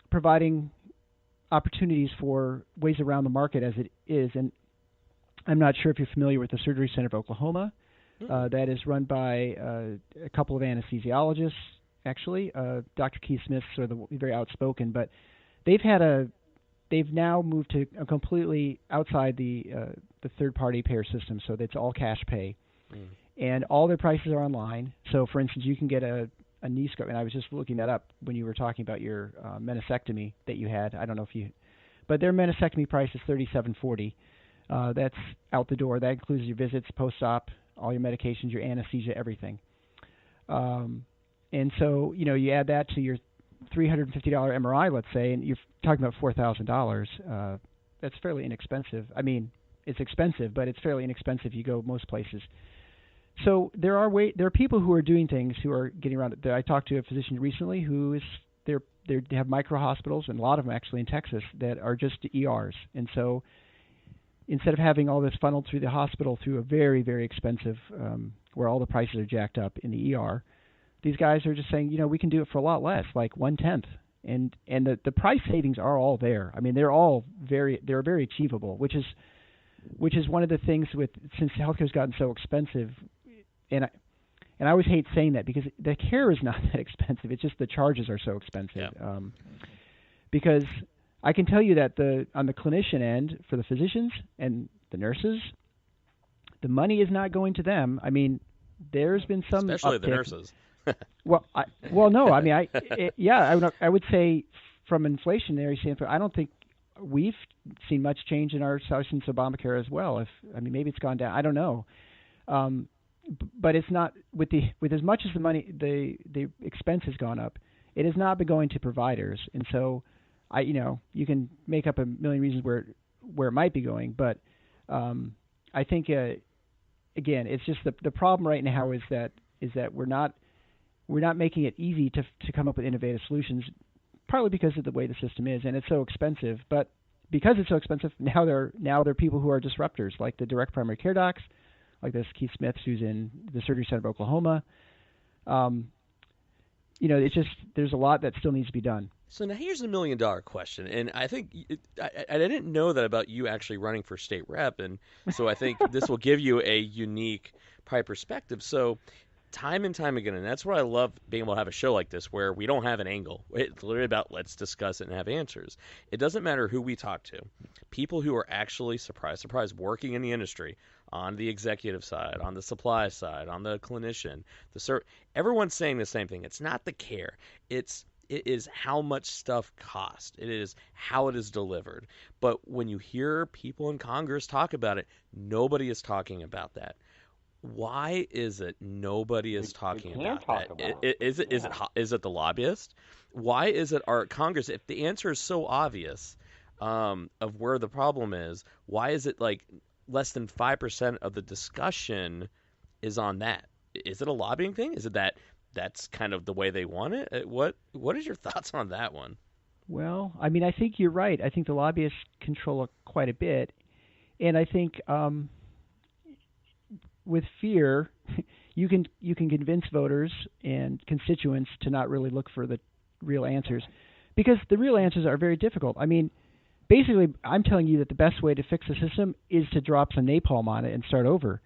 providing opportunities for ways around the market as it is. And I'm not sure if you're familiar with the Surgery Center of Oklahoma. That is run by a couple of anesthesiologists, actually. Dr. Keith Smith's sort of very outspoken, but they've now moved to a completely outside the third-party payer system, so it's all cash pay. And all their prices are online. So, for instance, you can get a knee scope, and I was just looking that up when you were talking about your meniscectomy that you had. I don't know if you, but their meniscectomy price is $37.40. That's out the door. That includes your visits, post-op, all your medications, your anesthesia, everything. And so, you add that to your $350 MRI, let's say, and you're talking about $4,000. That's fairly inexpensive. I mean, it's expensive, but it's fairly inexpensive if you go most places. So there are people who are doing things who are getting around it. I talked to a physician recently who they have micro hospitals, and a lot of them actually in Texas, that are just ERs. And so instead of having all this funneled through the hospital through a very, very expensive, where all the prices are jacked up in the ER, these guys are just saying, we can do it for a lot less, like 1/10. And the price savings are all there. I mean, they're very achievable, which is one of the things since healthcare's gotten so expensive. And I always hate saying that, because the care is not that expensive. It's just the charges are so expensive. Yeah. Because I can tell you that on the clinician end, for the physicians and the nurses, the money is not going to them. I mean, there's been some especially uptick. The nurses. No. I mean, I would say from an inflationary standpoint, I don't think we've seen much change in our salaries since Obamacare as well. Maybe it's gone down. I don't know. But it's not with as much as the money, the expense has gone up. It has not been going to providers, and so you can make up a million reasons where it might be going, but I think again, it's just the problem right now is that we're not making it easy to come up with innovative solutions, partly because of the way the system is, and it's so expensive. But because it's so expensive, now there are people who are disruptors, like the direct primary care docs, like this Keith Smith, who's in the Surgery Center of Oklahoma. It's just there's a lot that still needs to be done. So now here's $1 million question, and I think I didn't know that about you actually running for state rep, and so I think this will give you a unique probably perspective. So time and time again, and that's what I love being able to have a show like this where we don't have an angle. It's literally about let's discuss it and have answers. It doesn't matter who we talk to. People who are actually surprise, working in the industry, on the executive side, on the supply side, on the clinician, everyone's saying the same thing. It's not the care. It is how much stuff costs. It is how it is delivered. But when you hear people in Congress talk about it, nobody is talking about that. Why is it nobody is talking about that? Is it the lobbyist? Why is it our Congress? If the answer is so obvious of where the problem is, why is it like less than 5% of the discussion is on that. Is it a lobbying thing? Is it that's kind of the way they want it? What is your thoughts on that one? Well, I mean, I think you're right. I think the lobbyists control it quite a bit, and I think with fear, you can convince voters and constituents to not really look for the real answers, because the real answers are very difficult. I mean, basically, I'm telling you that the best way to fix the system is to drop some napalm on it and start over.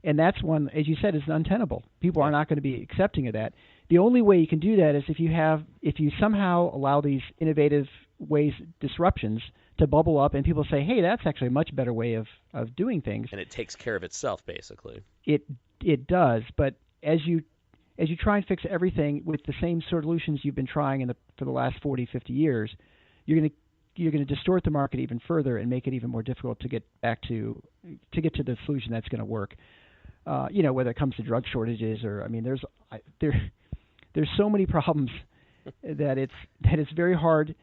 And that's one, as you said, is untenable. People are not going to be accepting of that. The only way you can do that is if you somehow allow these innovative ways, disruptions, to bubble up, and people say, hey, that's actually a much better way of doing things. And it takes care of itself, basically. It does, but as you try and fix everything with the same solutions you've been trying for the last 40, 50 years, you're going to distort the market even further and make it even more difficult to get to the solution that's going to work. Whether it comes to drug shortages or, I mean, there's so many problems that it's very hard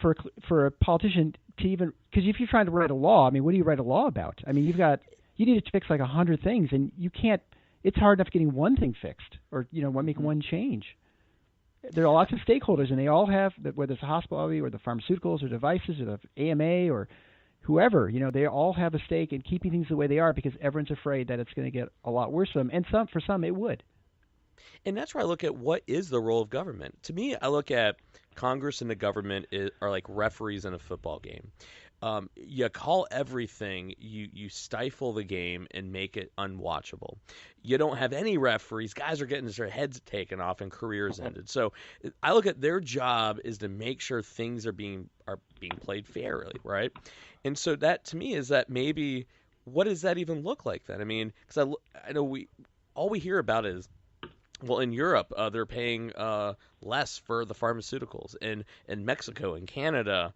for a politician to even, because if you're trying to write a law, I mean, what do you write a law about? I mean, you need to fix like 100 things, and you can't. It's hard enough getting one thing fixed, or make one change. There are lots of stakeholders, and they all have, whether it's the hospital lobby or the pharmaceuticals or devices or the AMA or whoever, they all have a stake in keeping things the way they are, because everyone's afraid that it's going to get a lot worse for them, and for some it would. And that's where I look at what is the role of government. To me, I look at Congress and the government are like referees in a football game. You call everything, you stifle the game and make it unwatchable. You don't have any referees. Guys are getting their heads taken off and careers ended. So I look at their job is to make sure things are being played fairly, right? And so that to me is that maybe what does that even look like then? I mean, because I know all we hear about is, well, in Europe, they're paying less for the pharmaceuticals. In Mexico and Canada,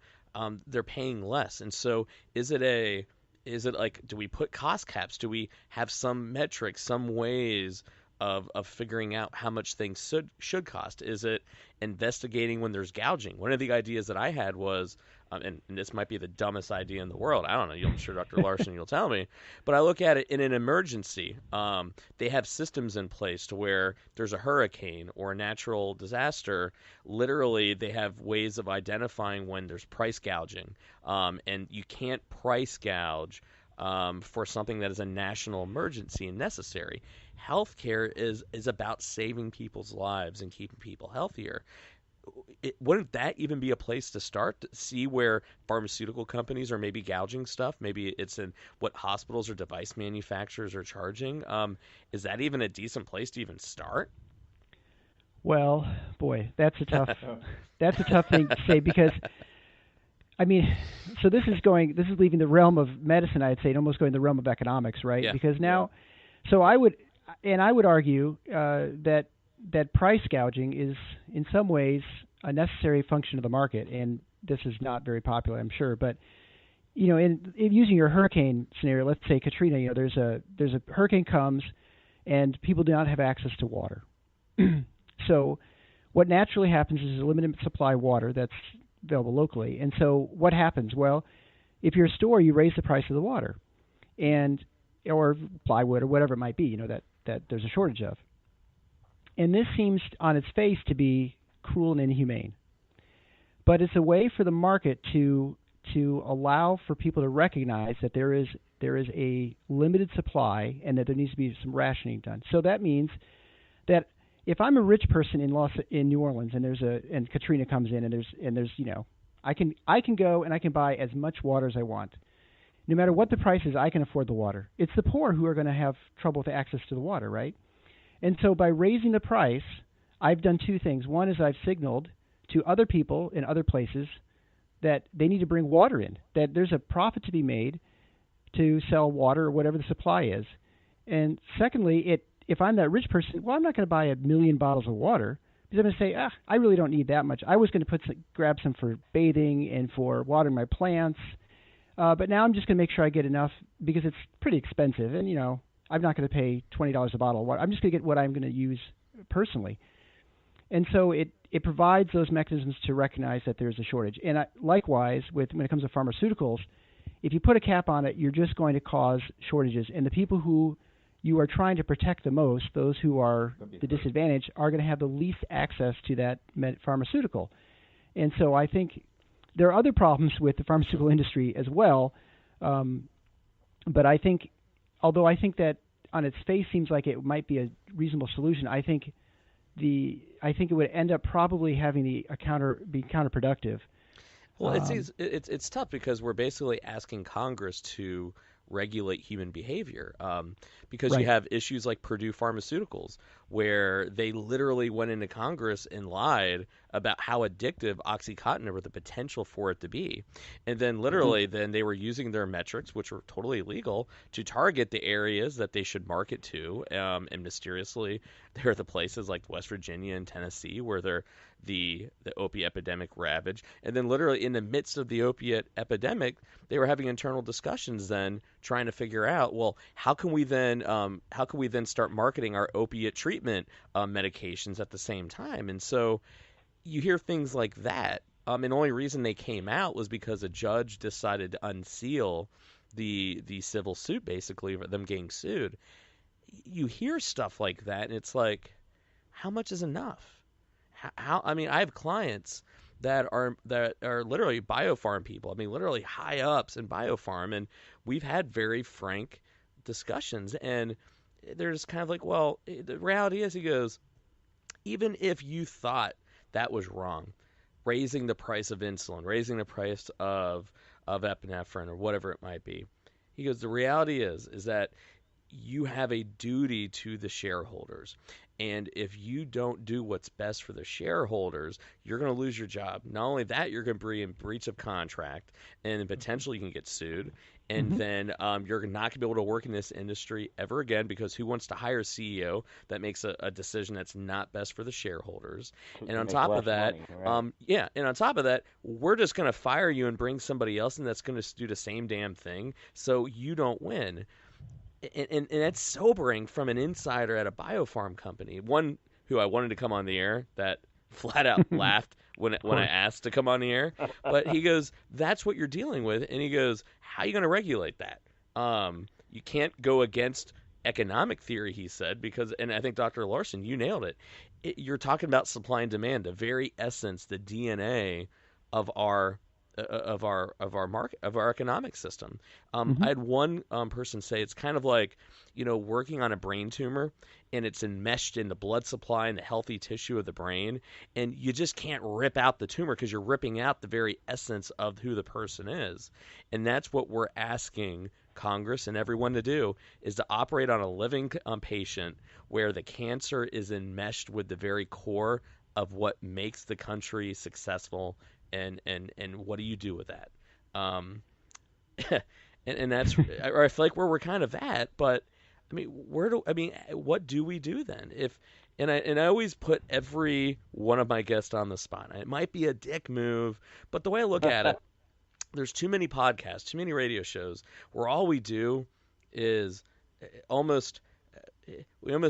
they're paying less. And so is it like, do we put cost caps? Do we have some metrics, some ways of figuring out how much things should cost? Is it investigating when there's gouging? One of the ideas that I had was, and this might be the dumbest idea in the world. I don't know. I'm sure Dr. Larson, you'll tell me. But I look at it in an emergency. They have systems in place to where there's a hurricane or a natural disaster. Literally, they have ways of identifying when there's price gouging. And you can't price gouge for something that is a national emergency and necessary. Healthcare is about saving people's lives and keeping people healthier. Wouldn't that even be a place to start to see where pharmaceutical companies are maybe gouging stuff? Maybe it's in what hospitals or device manufacturers are charging. Is that even a decent place to even start? Well, boy, that's a tough thing to say, because I mean, so this is leaving the realm of medicine, I'd say, and almost going to the realm of economics, right? Yeah. Because now, so I would argue that price gouging is in some ways a necessary function of the market, and this is not very popular, I'm sure. But in using your hurricane scenario, let's say Katrina, there's a hurricane comes, and people do not have access to water. So what naturally happens is a limited supply of water that's available locally. And so what happens? Well, if you're a store, you raise the price of the water, or plywood or whatever it might be, that there's a shortage of. And this seems on its face to be cruel and inhumane. But it's a way for the market to allow for people to recognize that there is a limited supply and that there needs to be some rationing done. So that means that if I'm a rich person in New Orleans and Katrina comes in and there's I can go and I can buy as much water as I want. No matter what the price is, I can afford the water. It's the poor who are going to have trouble with access to the water, right? And so by raising the price, I've done two things. One is I've signaled to other people in other places that they need to bring water in, that there's a profit to be made to sell water or whatever the supply is. And secondly, if I'm that rich person, well, I'm not going to buy 1 million bottles of water, because I'm going to say, I really don't need that much. I was going to grab some for bathing and for watering my plants, but now I'm just going to make sure I get enough because it's pretty expensive, and I'm not going to pay $20 a bottle of water. I'm just going to get what I'm going to use personally. And so it provides those mechanisms to recognize that there's a shortage. And likewise, when it comes to pharmaceuticals, if you put a cap on it, you're just going to cause shortages. And the people who you are trying to protect the most. Those who are the disadvantaged are going to have the least access to that pharmaceutical. And so I think there are other problems with the pharmaceutical industry as well. But I think, although I think that on its face seems like it might be a reasonable solution, I think it would end up probably having be counterproductive. Well, it's tough because we're basically asking Congress to regulate human behavior, because Right. you have issues like Purdue Pharmaceuticals, where they literally went into Congress and lied about how addictive OxyContin or the potential for it to be. And then literally then they were using their metrics, which were totally illegal, to target the areas that they should market to. And mysteriously, there are the places like West Virginia and Tennessee where the opiate epidemic ravaged. And then literally in the midst of the opiate epidemic, they were having internal discussions then trying to figure out, well, how can we then start marketing our opiate treatment medications at the same time? And so you hear things like that. And the only reason they came out was because a judge decided to unseal the civil suit, basically, for them getting sued. You hear stuff like that, and it's like, how much is enough? I mean, I have clients that are literally biopharm people. I mean, literally high ups in biopharm, and we've had very frank discussions. And they're just kind of like, well, the reality is, he goes, even if you thought that was wrong, raising the price of insulin, raising the price of epinephrine or whatever it might be, he goes, the reality is that you have a duty to the shareholders. And if you don't do what's best for the shareholders, you're going to lose your job. Not only that, you're going to be in breach of contract, and potentially you can get sued. And then you're not going to be able to work in this industry ever again, because who wants to hire a CEO that makes a decision that's not best for the shareholders? And on top of that, and on top of that, we're just going to fire you and bring somebody else in that's going to do the same damn thing, so you don't win. And that's sobering from an insider at a biopharm company. One who I wanted to come on the air that flat out laughed when I asked to come on the air. But he goes, that's what you're dealing with. And he goes, how are you going to regulate that? You can't go against economic theory, he said, because, and I think Dr. Larson, you nailed it. You're talking about supply and demand, the very essence, the DNA of our market, of our economic system. I had one person say it's kind of like, working on a brain tumor, and it's enmeshed in the blood supply and the healthy tissue of the brain, and you just can't rip out the tumor because you're ripping out the very essence of who the person is. And that's what we're asking Congress and everyone to do, is to operate on a living patient where the cancer is enmeshed with the very core of what makes the country successful. And what do you do with that? And that's, or I feel like where we're kind of at. But I mean, what do we do then? And I always put every one of my guests on the spot. It might be a dick move, but the way I look at it, there's too many podcasts, too many radio shows where all we do is we almost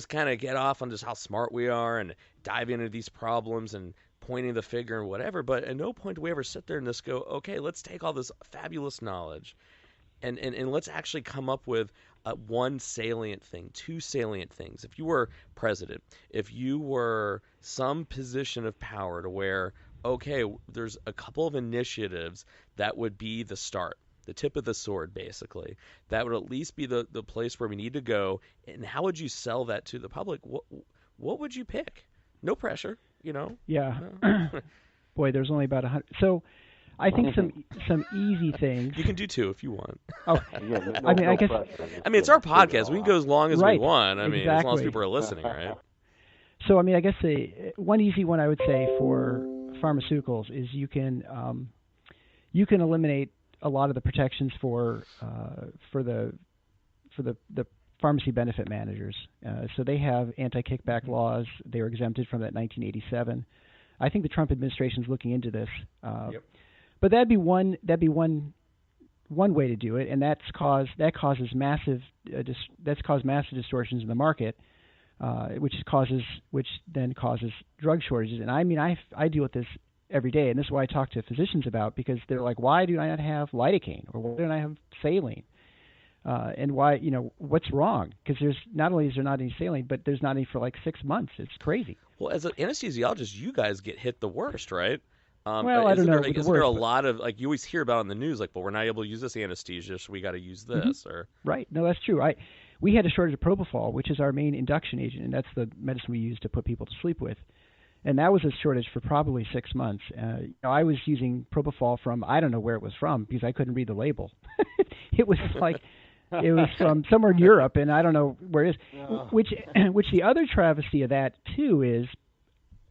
kind of get off on just how smart we are and dive into these problems and pointing the finger and whatever, but at no point do we ever sit there and just go, okay, let's take all this fabulous knowledge and let's actually come up with one salient thing, two salient things. If you were president, if you were some position of power to where, okay, there's a couple of initiatives that would be the start, the tip of the sword, basically, that would at least be the place where we need to go. And how would you sell that to the public? What would you pick? No pressure. Yeah. Boy, there's only about 100. So I think some easy things. You can do two if you want. Oh, I guess. I mean, it's our podcast. We can go as long as we want. I mean, exactly. As long as people are listening, right? So, I guess one easy one I would say for pharmaceuticals is you can eliminate a lot of the protections for the pharmacy benefit managers. So they have anti-kickback laws. They were exempted from that in 1987. I think the Trump administration is looking into this. But that'd be one way to do it, and that causes massive distortions in the market, which then causes drug shortages. And I deal with this every day, and this is why I talk to physicians about, because they're like, why do I not have lidocaine, or why don't I have saline? And why, what's wrong? Because there's not only is there not any saline, but there's not any for like 6 months. It's crazy. Well, as an anesthesiologist, you guys get hit the worst, right? Well, I don't know. Isn't there a lot of, like, you always hear about on the news, like, well, we're not able to use this anesthesia, so we got to use this, or right? No, that's true. We had a shortage of propofol, which is our main induction agent, and that's the medicine we use to put people to sleep with. And that was a shortage for probably 6 months. I was using propofol from, I don't know where it was from because I couldn't read the label. It was like, it was from somewhere in Europe, and I don't know where it is. Which the other travesty of that, too, is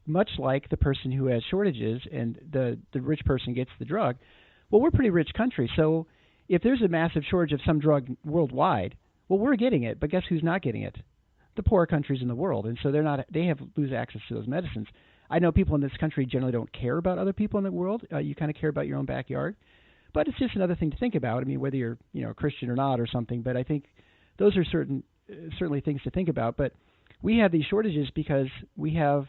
much like the person who has shortages and the rich person gets the drug. Well, we're a pretty rich country, so if there's a massive shortage of some drug worldwide, well, we're getting it, but guess who's not getting it? The poorer countries in the world, and so they lose access to those medicines. I know people in this country generally don't care about other people in the world. You kind of care about your own backyard, but it's just another thing to think about. I mean, whether you're a Christian or not or something, but I think those are certainly things to think about. But we have these shortages because we have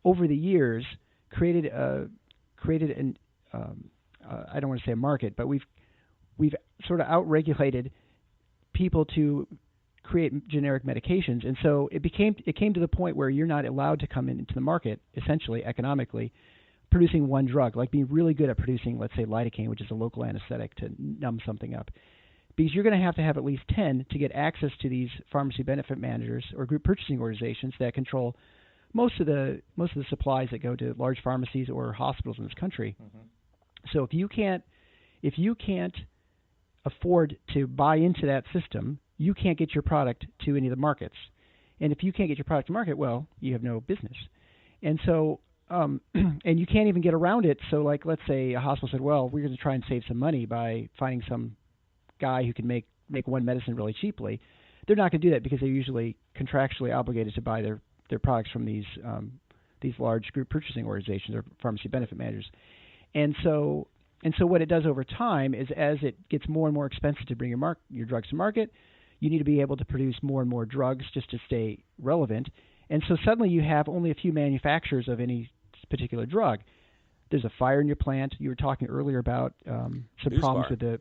over the years created an I don't want to say a market, but we've sort of outregulated people to create generic medications, and so it came to the point where you're not allowed to come into the market, essentially economically, producing one drug, like being really good at producing, let's say, lidocaine, which is a local anesthetic to numb something up, because you're going to have at least 10 to get access to these pharmacy benefit managers or group purchasing organizations that control most of the supplies that go to large pharmacies or hospitals in this country. Mm-hmm. So if you can't afford to buy into that system, you can't get your product to any of the markets. And if you can't get your product to market, well, you have no business. And so, and you can't even get around it. So, like, let's say a hospital said, well, we're going to try and save some money by finding some guy who can make one medicine really cheaply. They're not going to do that because they're usually contractually obligated to buy their products from these large group purchasing organizations or pharmacy benefit managers. And so what it does over time is, as it gets more and more expensive to bring your drugs to market, you need to be able to produce more and more drugs just to stay relevant. And so suddenly you have only a few manufacturers of any particular drug. There's a fire in your plant. You were talking earlier about some problems with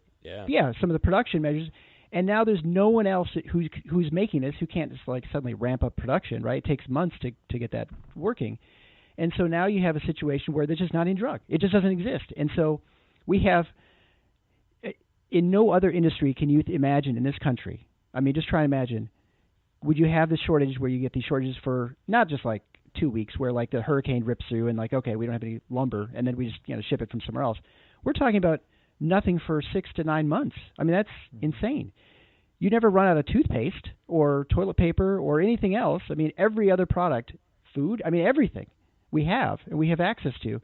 some of the production measures. And now there's no one else who's making this who can't just like suddenly ramp up production, right? It takes months to get that working. And so now you have a situation where there's just not any drug. It just doesn't exist. And so we have, in no other industry can you imagine in this country, I mean, just try and imagine, would you have this shortage where you get these shortages for not just like 2 weeks where like the hurricane rips through and like, okay, we don't have any lumber and then we just ship it from somewhere else. We're talking about nothing for 6 to 9 months. I mean, that's insane. You never run out of toothpaste or toilet paper or anything else. I mean, every other product, food, I mean, everything we have and we have access to.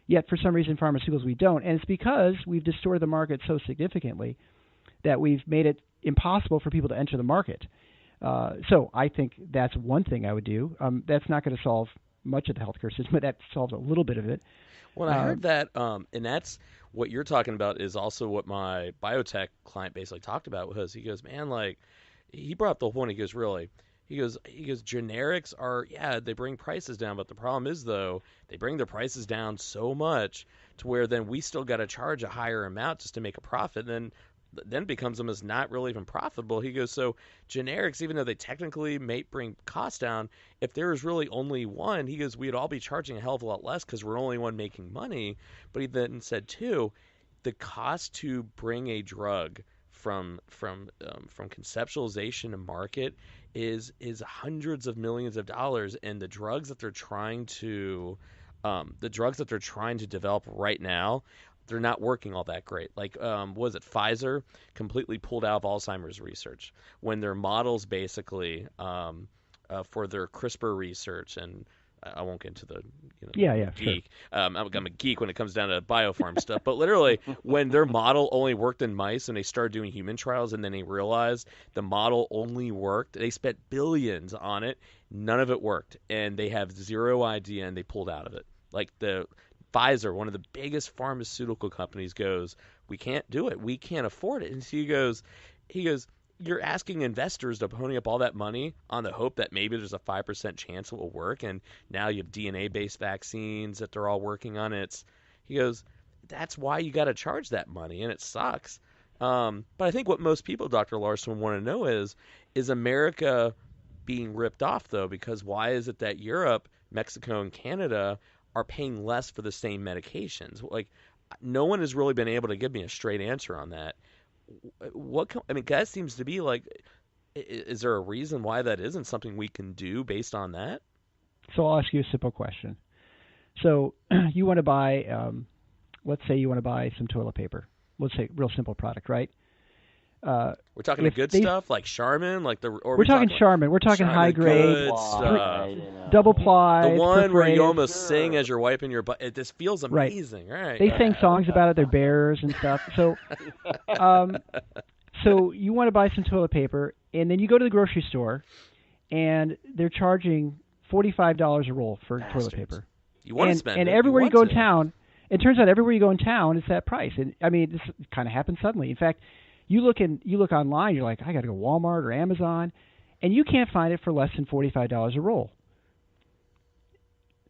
Yet for some reason, pharmaceuticals we don't. And it's because we've distorted the market so significantly that we've made it impossible for people to enter the market. So I think that's one thing I would do. That's not going to solve much of the healthcare system, but that solves a little bit of it. Well, I heard that, and that's what you're talking about is also what my biotech client basically talked about was he goes, man, like, he brought up the whole point. He goes, really? He goes, generics are, they bring prices down, but the problem is, though, they bring their prices down so much to where then we still got to charge a higher amount just to make a profit. Then it becomes them as not really even profitable. He goes, so generics, even though they technically may bring costs down, if there was really only one, he goes, we'd all be charging a hell of a lot less because we're only one making money. But he then said, too, the cost to bring a drug from conceptualization to market is hundreds of millions of dollars, and the drugs that they're trying to develop right now, they're not working all that great. Like, was it Pfizer completely pulled out of Alzheimer's research when their models basically for their CRISPR research, and I won't get into the geek. Sure. I'm a geek when it comes down to biopharm stuff, but literally when their model only worked in mice and they started doing human trials and then they realized the model only worked, they spent billions on it, none of it worked, and they have zero idea and they pulled out of it. Like the Pfizer, one of the biggest pharmaceutical companies, goes, we can't do it. We can't afford it. And he goes, you're asking investors to pony up all that money on the hope that maybe there's a 5% chance it will work. And now you have DNA-based vaccines that they're all working on. He goes, that's why you got to charge that money. And it sucks. But I think what most people, Dr. Larson, want to know is America being ripped off, though? Because why is it that Europe, Mexico, and Canada are paying less for the same medications? Like, no one has really been able to give me a straight answer on that. That seems to be like, is there a reason why that isn't something we can do based on that? So I'll ask you a simple question. So you want to buy, let's say you want to buy some toilet paper. Let's say real simple product, right? We're talking the good stuff like Charmin, like the. Or we're talking Charmin. We're talking high grade, double ply. The one where you almost sing as you're wiping your butt. It just feels amazing, right? They sing songs about it. They're bears and stuff. So, so you want to buy some toilet paper, and then you go to the grocery store, and they're charging $45 a roll for toilet paper. You want to spend and it. everywhere you go in town, it turns out everywhere you go in town, it's that price. And I mean, this kind of happens suddenly. In fact, you look online, you're like, I got to go Walmart or Amazon, and you can't find it for less than $45 a roll.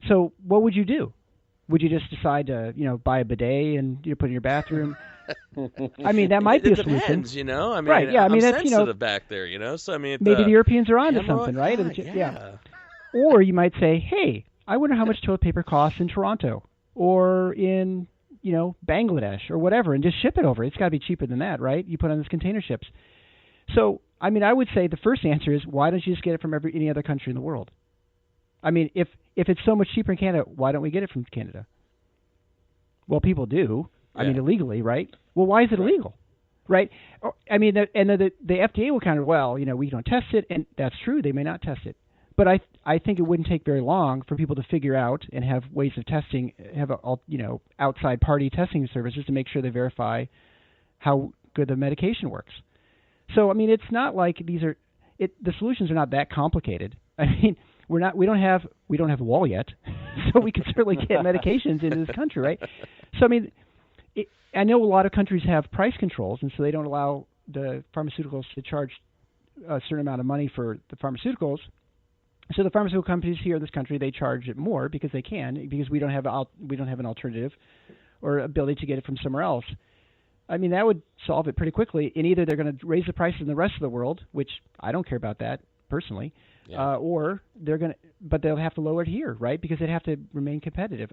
So what would you do? Would you just decide to, buy a bidet and put it in your bathroom? I mean, that might be a solution. Depends, I mean, right? Yeah, I mean, I'm that's sensitive back there, So I mean, maybe the Europeans are onto something, right? Yeah. Or you might say, hey, I wonder how much toilet paper costs in Toronto or in Bangladesh or whatever, and just ship it over. It's got to be cheaper than that, right? You put on those container ships. So, I mean, I would say the first answer is, why don't you just get it from any other country in the world? I mean, if it's so much cheaper in Canada, why don't we get it from Canada? Well, people do. Yeah. I mean, illegally, right? Well, why is it illegal? Right? I mean, the FDA will kind of, we don't test it, and that's true. They may not test it. But I think it wouldn't take very long for people to figure out and have ways of testing, have outside party testing services to make sure they verify how good the medication works. So I mean, it's not like the solutions are not that complicated. I mean, we don't have a wall yet, so we can certainly get medications into this country, right? So I mean, I know a lot of countries have price controls, and so they don't allow the pharmaceuticals to charge a certain amount of money for the pharmaceuticals. So the pharmaceutical companies here in this country, they charge it more because they can, because we don't have an alternative or ability to get it from somewhere else. I mean, that would solve it pretty quickly. And either they're going to raise the prices in the rest of the world, which I don't care about that personally, or but they'll have to lower it here, right? Because they'd have to remain competitive.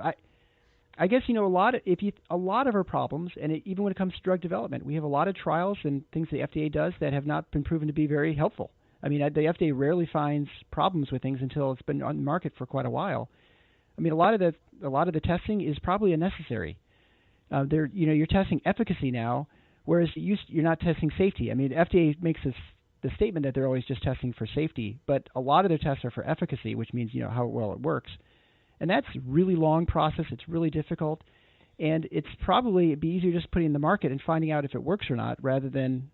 I guess a lot of our problems, and even when it comes to drug development, we have a lot of trials and things the FDA does that have not been proven to be very helpful. I mean, the FDA rarely finds problems with things until it's been on the market for quite a while. I mean, a lot of the testing is probably unnecessary. You're testing efficacy now, whereas you're not testing safety. I mean, the FDA makes the statement that they're always just testing for safety, but a lot of their tests are for efficacy, which means how well it works, and that's a really long process. It's really difficult, and it'd be easier just putting it in the market and finding out if it works or not, rather than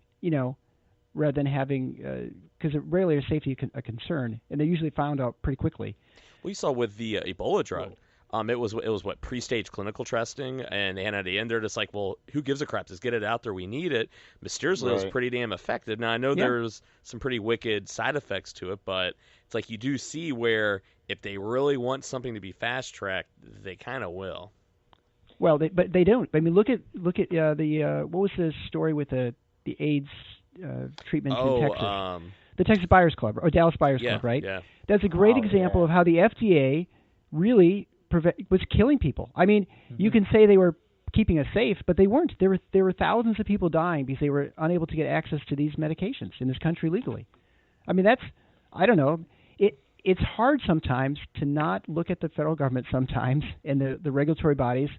having, because rarely is safety a concern, and they're usually found out pretty quickly. We saw with the Ebola drug, it was what, pre-stage clinical testing, and at the end they're just like, well, who gives a crap? Just get it out there. We need it. Mysteriously, It was pretty damn effective. Now I know there's some pretty wicked side effects to it, but it's like you do see where if they really want something to be fast-tracked, they kind of will. Well, but they don't. I mean, look at the what was the story with the AIDS treatments in Texas? The Texas Buyers Club or Dallas Buyers Club, right? Yeah. That's a great example of how the FDA really was killing people. I mean, you can say they were keeping us safe, but they weren't. There were thousands of people dying because they were unable to get access to these medications in this country legally. I mean, I don't know. It's hard sometimes to not look at the federal government sometimes and the regulatory bodies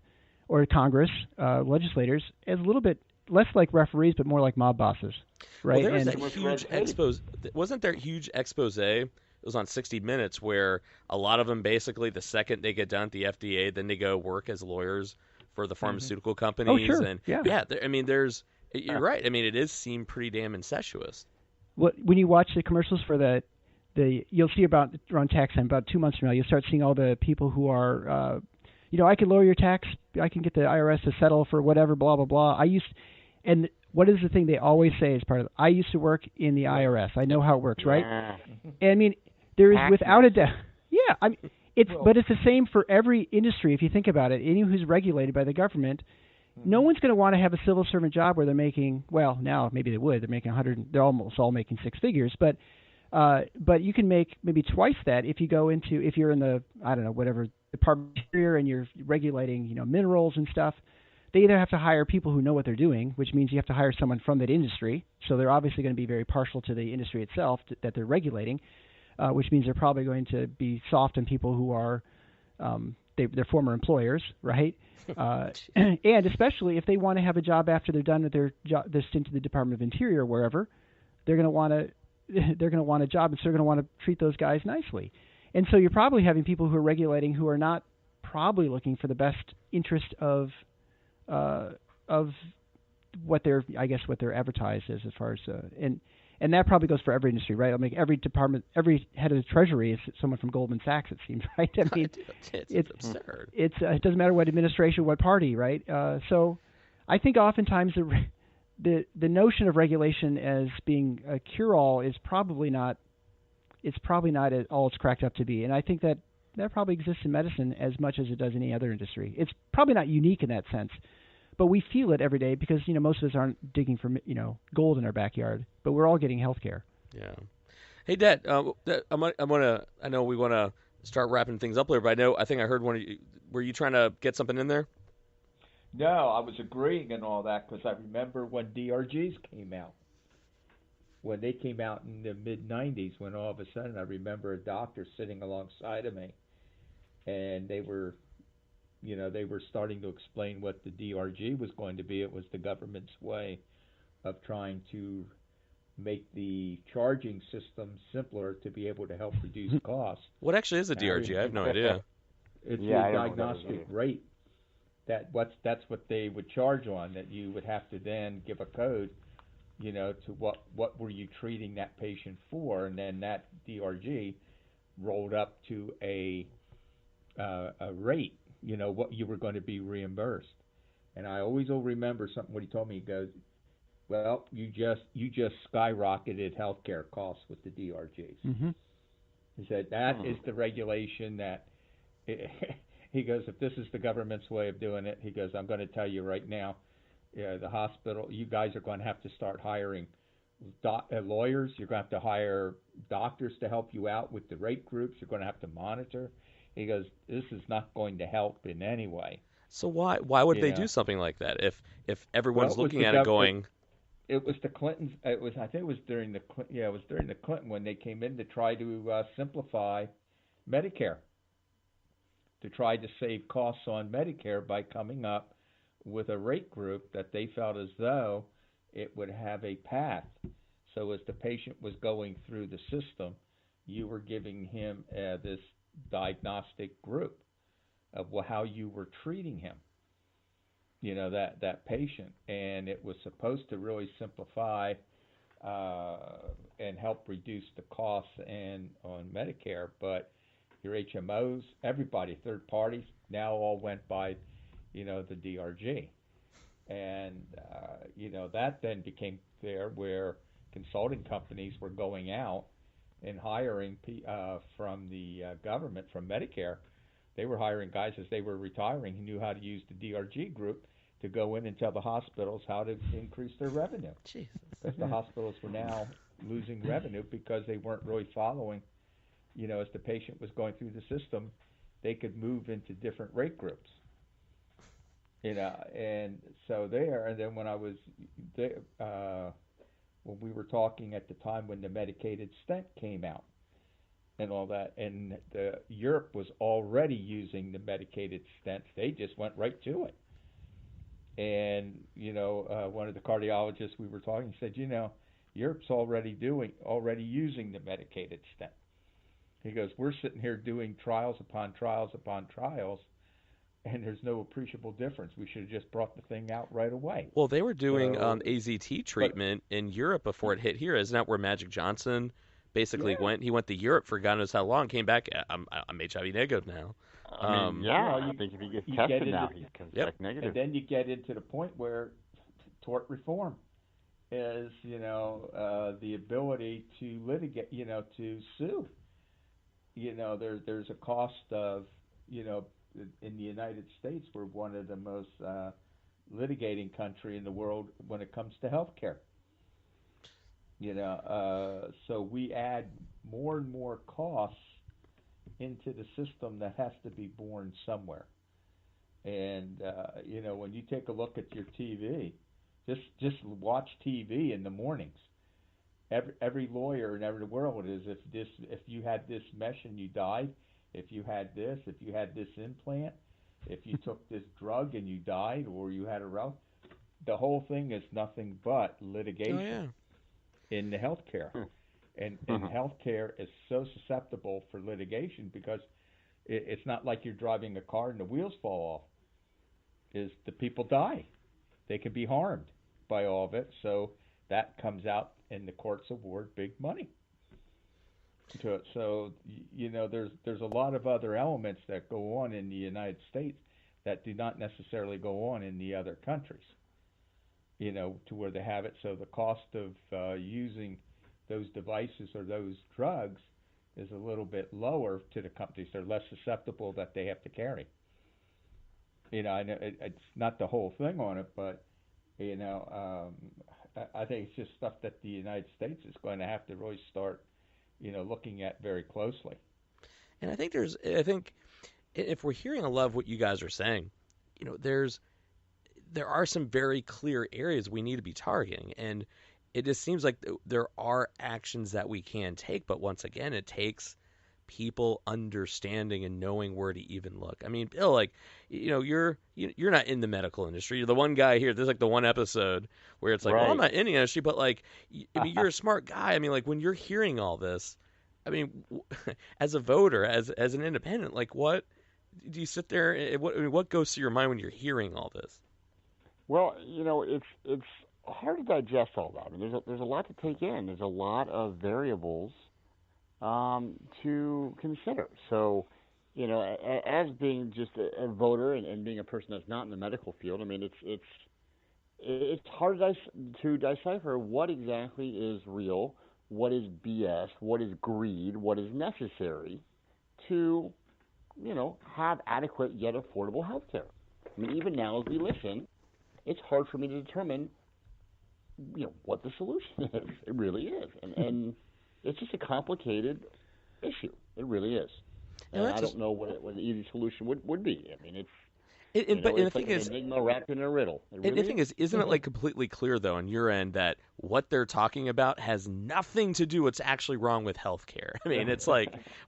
or Congress, legislators, as a little bit less like referees, but more like mob bosses, right? Well, there was that huge expose. Wasn't there a huge expose? It was on 60 Minutes where a lot of them basically, the second they get done at the FDA, then they go work as lawyers for the pharmaceutical companies. Oh, sure. And I mean, you're right. I mean, it does seem pretty damn incestuous. When you watch the commercials for you'll see around tax time, about 2 months from now, you'll start seeing all the people who are, I can lower your tax, I can get the IRS to settle for whatever, blah, blah, blah. And what is the thing they always say as part of it? I used to work in the IRS. I know how it works, right? And I mean, there is without a doubt. Yeah, I mean, but it's the same for every industry if you think about it. Anyone who's regulated by the government, no one's going to want to have a civil servant job where they're making, well, now maybe they would. They're making 100. They're almost all making six figures, but you can make maybe twice that if you're in the, I don't know, whatever department here and you're regulating, minerals and stuff. They either have to hire people who know what they're doing, which means you have to hire someone from that industry. So they're obviously going to be very partial to the industry itself that they're regulating, which means they're probably going to be soft on people who are their former employers, right? And especially if they want to have a job after they're done with their stint in the Department of Interior or wherever, they're going to want a job, and so they're going to want to treat those guys nicely. And so you're probably having people who are regulating who are not probably looking for the best interest of what they're advertised as far as and that probably goes for every industry, right? I mean, every department, every head of the Treasury is someone from Goldman Sachs, it seems, right? I mean, it's absurd. It doesn't matter what administration, what party, right? So I think oftentimes the notion of regulation as being a cure-all is probably not. It's probably not at all it's cracked up to be, and I think that probably exists in medicine as much as it does in any other industry. It's probably not unique in that sense, but we feel it every day because most of us aren't digging for gold in our backyard, but we're all getting health care. Yeah. Hey, Dad, I know we want to start wrapping things up later, but I think I heard one of you. Were you trying to get something in there? No, I was agreeing and all that because I remember when DRGs came out. When they came out in the mid-'90s, when all of a sudden I remember a doctor sitting alongside of me, and they were starting to explain what the DRG was going to be. It was the government's way of trying to make the charging system simpler to be able to help reduce costs. What actually is a DRG? I have no idea. It's a diagnostic rate. That's what they would charge on, that you would have to then give a code, to what were you treating that patient for, and then that DRG rolled up to a rate, what you were going to be reimbursed. And I always will remember something what he told me. He goes, "Well, you just skyrocketed healthcare costs with the DRGs." Mm-hmm. He said that is the regulation that. He goes, if this is the government's way of doing it, he goes, I'm going to tell you right now. Yeah, the hospital, you guys are going to have to start hiring lawyers. You're going to have to hire doctors to help you out with the rate groups. You're going to have to monitor. He goes, this is not going to help in any way. So why would they do something like that if everyone's looking at it going? It was the Clintons. I think it was during the Clinton when they came in to try to simplify Medicare, to try to save costs on Medicare by coming up with a rate group that they felt as though it would have a path. So as the patient was going through the system, you were giving him this diagnostic group of how you were treating him, that patient. And it was supposed to really simplify and help reduce the costs on Medicare. But your HMOs, everybody, third parties, now all went by the DRG. And, that then became there where consulting companies were going out and hiring from the government, from Medicare. They were hiring guys as they were retiring who knew how to use the DRG group to go in and tell the hospitals how to increase their revenue. Jesus. Because the hospitals were now losing revenue because they weren't really following, as the patient was going through the system, they could move into different rate groups. And so there, and then when I was there, when we were talking at the time when the medicated stent came out and all that, and Europe was already using the medicated stents, they just went right to it. And, one of the cardiologists we were talking said, Europe's already using the medicated stent. He goes, we're sitting here doing trials upon trials upon trials, and there's no appreciable difference. We should have just brought the thing out right away. Well, they were doing AZT treatment in Europe before it hit here. Isn't that where Magic Johnson basically went? He went to Europe for God knows how long, came back, I'm HIV negative now. I think if he gets tested now, he comes back negative. And then you get into the point where tort reform is, the ability to litigate, to sue. There's a cost of, in the United States, we're one of the most, litigating country in the world when it comes to healthcare. So we add more and more costs into the system that has to be borne somewhere. And when you take a look at your TV, just watch TV in the mornings. Every lawyer in every world is if you had this mesh and you died, if you had this implant, if you took this drug and you died, or you had the whole thing is nothing but litigation in the healthcare. And healthcare is so susceptible for litigation because it's not like you're driving a car and the wheels fall off. The people die. They can be harmed by all of it. So that comes out and the courts award big money to it. So there's a lot of other elements that go on in the United States that do not necessarily go on in the other countries. To where they have it. So the cost of using those devices or those drugs is a little bit lower to the companies. They're less susceptible that they have to carry. I know it's not the whole thing on it, but I think it's just stuff that the United States is going to have to really start, looking at very closely. And I think if we're hearing a lot of what you guys are saying, there are some very clear areas we need to be targeting, and it just seems like there are actions that we can take, but once again, it takes people understanding and knowing where to even look. I mean, Bill, you're not in the medical industry. You're the one guy here. There's the one episode where it's well, I'm not in the industry, but you're a smart guy. I mean, when you're hearing all this, I mean, as a voter, as an independent, what do you sit there? What goes through your mind when you're hearing all this? Well, it's hard to digest all that. I mean, there's a lot to take in. There's a lot of variables to consider. So, as being just a voter and being a person that's not in the medical field, I mean, it's hard to decipher what exactly is real, what is BS, what is greed, what is necessary to, have adequate yet affordable health care. I mean, even now as we listen, it's hard for me to determine, what the solution is. It really is. And it's just a complicated issue. It really is. And I don't know what an easy solution would be. I mean, it's it's like an enigma wrapped in a riddle. The thing is, isn't it completely clear though on your end that what they're talking about has nothing to do what's actually wrong with healthcare? I mean, it's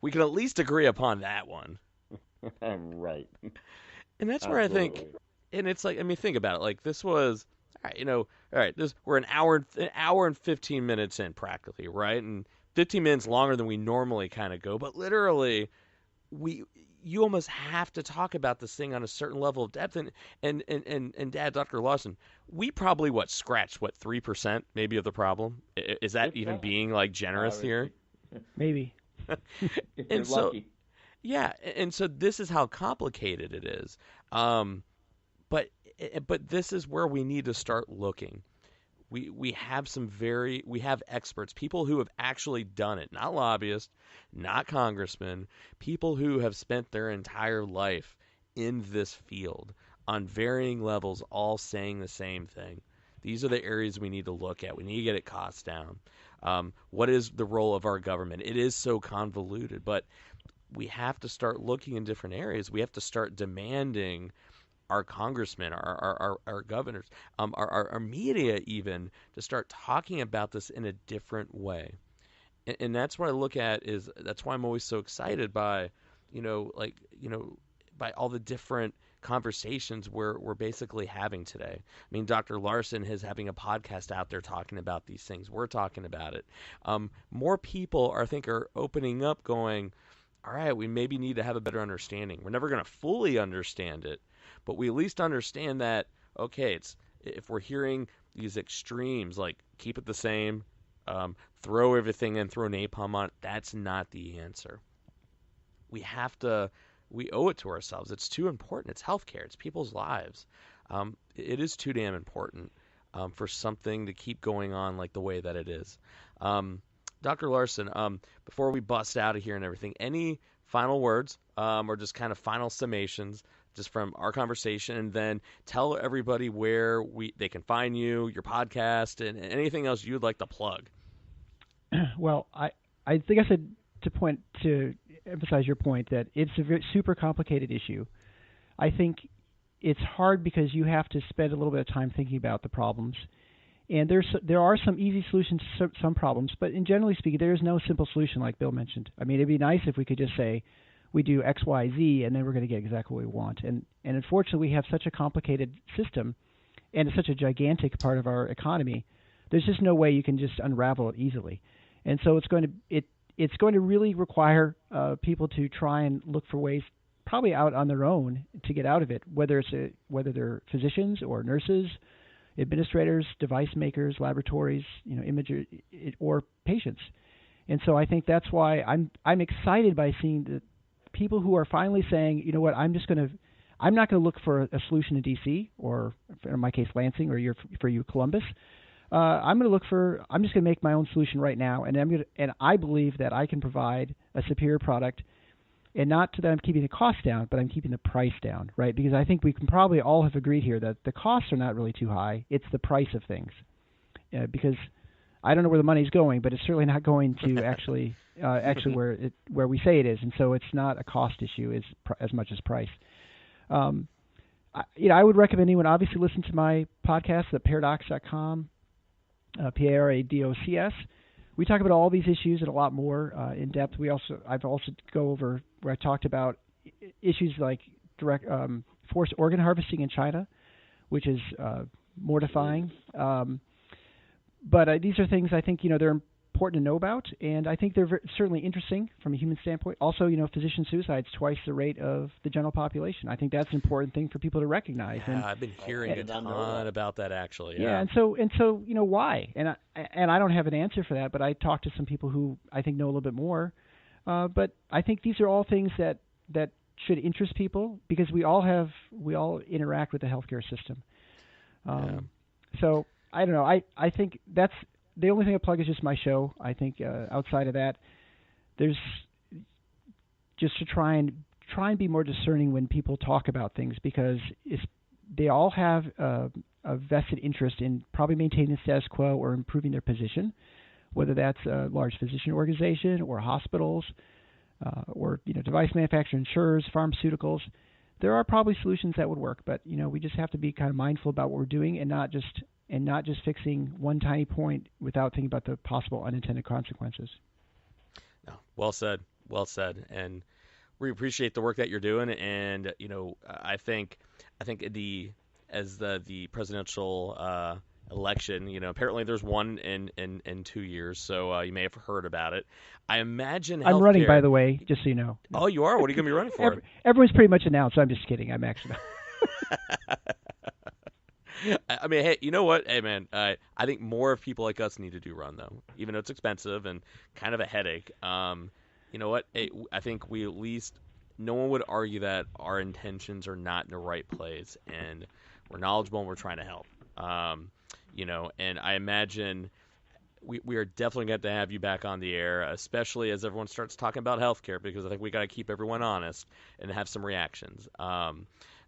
we can at least agree upon that one. Right. And that's where I think, and it's think about it. This was, all right, we're an hour and 15 minutes in practically, right? And 15 minutes longer than we normally kind of go, but literally you almost have to talk about this thing on a certain level of depth. And Dad, Dr. Lawson, we probably scratched 3% maybe of the problem. Is that even being generous here? Maybe. And so lucky. Yeah, and so this is how complicated it is. But this is where we need to start looking. We have experts, people who have actually done it, not lobbyists, not congressmen, people who have spent their entire life in this field on varying levels, all saying the same thing. These are the areas we need to look at. We need to get costs down. What is the role of our government? It is so convoluted, but we have to start looking in different areas. We have to start demanding our congressmen, our governors, our media even, to start talking about this in a different way. And that's what I look at that's why I'm always so excited by, by all the different conversations we're basically having today. I mean, Dr. Larson is having a podcast out there talking about these things. We're talking about it. More people, I think, are opening up going, all right, we maybe need to have a better understanding. We're never going to fully understand it, but we at least understand that, okay, if we're hearing these extremes, keep it the same, throw everything in, throw napalm on it, that's not the answer. We owe it to ourselves. It's too important. It's healthcare. It's people's lives. It is too damn important for something to keep going on the way that it is. Dr. Larson, before we bust out of here and everything, any final words or just kind of final summations just from our conversation, and then tell everybody where they can find you, your podcast, and anything else you'd like to plug. Well, I think I said to emphasize your point that it's a super complicated issue. I think it's hard because you have to spend a little bit of time thinking about the problems. And there are some easy solutions to some problems, but in generally speaking, there is no simple solution like Bill mentioned. I mean, it'd be nice if we could just say we do X, Y, Z, and then we're going to get exactly what we want. And unfortunately, we have such a complicated system, and it's such a gigantic part of our economy. There's just no way you can just unravel it easily. And so it's going to really require people to try and look for ways, probably out on their own, to get out of it. Whether they're physicians or nurses, administrators, device makers, laboratories, imagers, or patients. And so I think that's why I'm excited by seeing the people who are finally saying, you know what, I'm not going to look for a solution in DC or in my case Lansing or for you Columbus. I'm just going to make my own solution right now, and I believe that I can provide a superior product. And not that I'm keeping the cost down, but I'm keeping the price down, right? Because I think we can probably all have agreed here that the costs are not really too high. It's the price of things. Because I don't know where the money's going, but it's certainly not going to actually where we say it is. And so it's not a cost issue as much as price. I would recommend anyone obviously listen to my podcast at paradox.com, Paradocs. We talk about all these issues and a lot more in depth. I've also go over where I talked about issues like direct forced organ harvesting in China, which is mortifying. But these are things I think they're important to know about, and I think they're certainly interesting from a human standpoint. Also, physician suicide's twice the rate of the general population. I think that's an important thing for people to recognize. Yeah, and I've been hearing a ton about that actually. Yeah, and so why? And I don't have an answer for that, but I talked to some people who I think know a little bit more. But I think these are all things that should interest people because we all interact with the healthcare system. So I don't know. I think that's the only thing I plug is just my show. I think outside of that, there's just to try and be more discerning when people talk about things because they all have a vested interest in probably maintaining the status quo or improving their position, whether that's a large physician organization or hospitals or device manufacturers, insurers, pharmaceuticals. There are probably solutions that would work, but we just have to be kind of mindful about what we're doing and not just fixing one tiny point without thinking about the possible unintended consequences. No, well said. And we appreciate the work that you're doing. And, I think the presidential election, apparently there's one in 2 years. So you may have heard about it. I imagine I'm running, by the way, just so you know. Oh, you are? What are you going to be running for? Everyone's pretty much announced. I'm just kidding. I'm actually I mean, hey, you know what? Hey, man, I think more people like us need to do run, though, even though it's expensive and kind of a headache. You know what? I think we at least no one would argue that our intentions are not in the right place, and we're knowledgeable and we're trying to help. And I imagine we are definitely going to have you back on the air, especially as everyone starts talking about healthcare, because I think we got to keep everyone honest and have some reactions.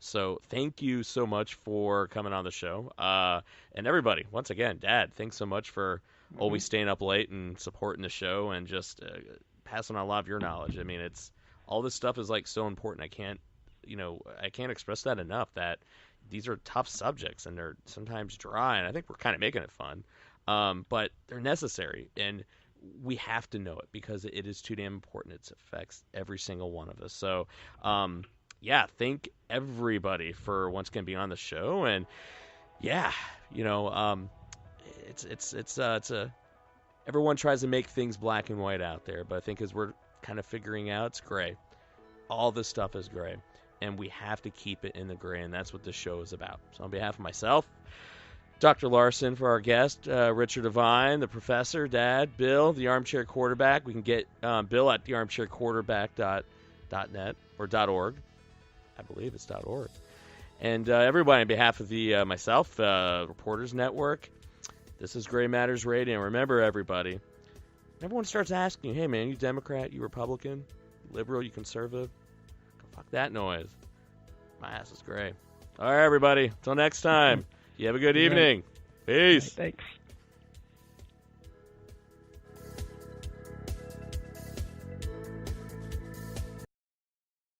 So thank you so much for coming on the show. And everybody, once again, Dad, thanks so much for always staying up late and supporting the show and just passing on a lot of your knowledge. I mean, all this stuff is like so important. I can't express that enough, that these are tough subjects and they're sometimes dry, and I think we're kind of making it fun. But they're necessary, and we have to know it because it is too damn important. It affects every single one of us. So, thank everybody for once again being on the show. And everyone tries to make things black and white out there, but I think as we're kind of figuring out, it's gray. All this stuff is gray, and we have to keep it in the gray, and that's what this show is about. So on behalf of myself, Dr. Larson, for our guest, Richard Devine, the professor, Dad, Bill, the armchair quarterback. We can get Bill at thearmchairquarterback.net or .org. I believe it's .org. And everybody, on behalf of myself, Reporters Network, this is Gray Matters Radio. And remember, everybody, everyone starts asking you, hey, man, you Democrat, you Republican, liberal, you conservative? Fuck that noise. My ass is gray. All right, everybody. Till next time. You have a good evening. Peace. Thanks.